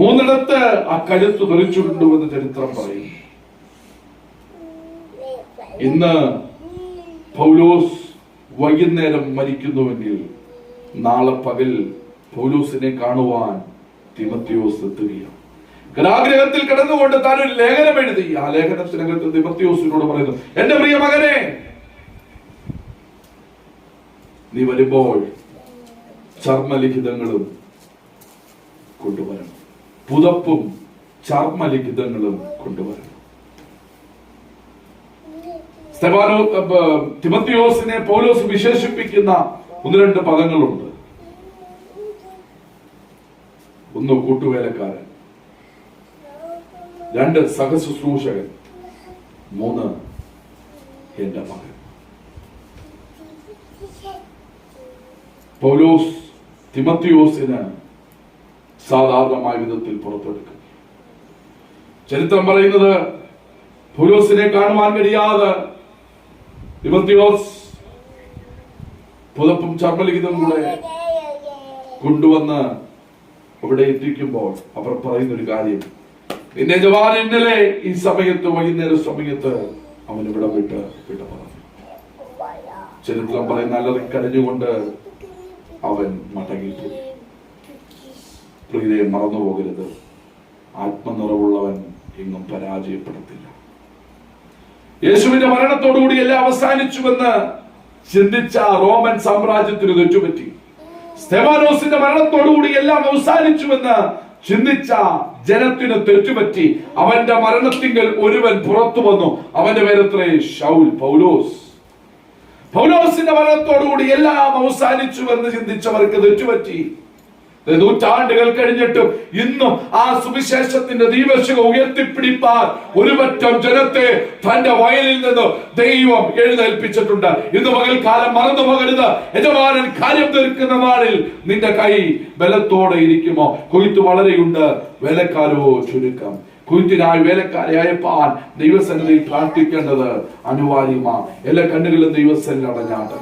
3 ആ കഴുത്ത് തെറിച്ചുകൊണ്ടുവെന്ന് ചരിത്രം പറയും. ഇന്ന് പൗലോസ് വൈകുന്നേരം മരിക്കുന്നുവെങ്കിൽ നാളെ പകൽ പൗലോസിനെ കാണുവാൻ തിമത്തിയോസ് എത്തുകയാണ്. കാരാഗ്രഹത്തിൽ കിടന്നുകൊണ്ട് താൻ ഒരു ലേഖനം എഴുതി. ആ ലേഖനത്തിനകത്ത് തിമത്തിയോസിനോട് പറയുന്നു, എന്റെ പ്രിയ മകനെ, നീ വരുമ്പോൾ ചർമ്മലിഖിതങ്ങളും കൊണ്ടുവരണം, പുതപ്പും ചർമ്മലിഖിതങ്ങളും കൊണ്ടുവരണം. തിമത്തിയോസിനെ പൗലോസ് വിശേഷിപ്പിക്കുന്ന 1-2 പദങ്ങളുണ്ട്. 1 കൂട്ടുവേലക്കാരൻ, 2 സഹശുശ്രൂഷകൻ, 3 എന്റെ മകൻ. പൗലോസ് തിമത്തിയോസിന് സാധാരണമായ വിധത്തിൽ പുറത്തെടുക്കും. ചരിത്രം പറയുന്നത് പൗലോസിനെ കാണുവാൻ കഴിയാതെ തിമോഥെയോസ് പുതപ്പും ചർമ്മലിഖിതം കൂടെ കൊണ്ടുവന്ന് അവിടെ എത്തിക്കുമ്പോൾ അവർ പറയുന്ന ഒരു കാര്യം, നിന്റെ ജവാൻ ഇന്നലെ ഈ സമയത്ത് വൈകുന്നേര സമയത്ത് അവൻ ഇവിടെ വിട്ട് പറഞ്ഞു. ചരിത്രം പറയുന്ന അലറി കരഞ്ഞുകൊണ്ട് അവൻ മടങ്ങിപ്പോയി. പ്രിയരെ, മറന്നു പോകരുത്, ആത്മനിറവുള്ളവൻ എങ്ങും പരാജയപ്പെടത്തില്ല. യേശുവിന്റെ മരണത്തോടുകൂടി എല്ലാം അവസാനിച്ചുവെന്ന് ചിന്തിച്ച റോമൻ സാമ്രാജ്യത്തിന് തെറ്റുപറ്റി. സ്തെഫാനോസിന്റെ മരണത്തോടുകൂടി എല്ലാം അവസാനിച്ചുവെന്ന് ചിന്തിച്ച ജനത്തിന് തെറ്റുപറ്റി. അവന്റെ മരണത്തിങ്കൽ ഒരുവൻ പുറത്തു വന്നു. അവന്റെ പേരത്രേ ശൗൽ, പൗലോസ്. പൗലോസിന്റെ മരണത്തോടുകൂടി എല്ലാം അവസാനിച്ചുവെന്ന് ചിന്തിച്ചവർക്ക് തെറ്റുപറ്റി. നൂറ്റാണ്ടുകൾ കഴിഞ്ഞിട്ടും ഇന്നും ആ സുവിശേഷത്തിന്റെ ദീപശിഖ ഉയർത്തിപ്പിടിപ്പാൻ ഒരുപറ്റം ജനത്തെ തന്റെ വയലിൽ നിന്ന് ദൈവം എഴുന്നേൽപ്പിച്ചിട്ടുണ്ട്. ഇന്ന് പകൽക്കാലം മറന്നു പോകരുത്. യജമാനൻ കാര്യം തീർക്കുന്ന നാളിൽ നിന്റെ കൈ ബലത്തോടെ ഇരിക്കുമോ? കൊയ്ത്ത് വളരെയുണ്ട്, വേലക്കാരോ ചുരുക്കം. കൊയ്ത്തിനായി വേലക്കാരെ അയപ്പാൻ ദൈവസന്നിധിയിൽ പ്രാർത്ഥിക്കേണ്ടത് അനിവാര്യമാണ്. എല്ലാ കണ്ണുകളും ദൈവസന്നിധിയിൽ അടഞ്ഞാട്ട്.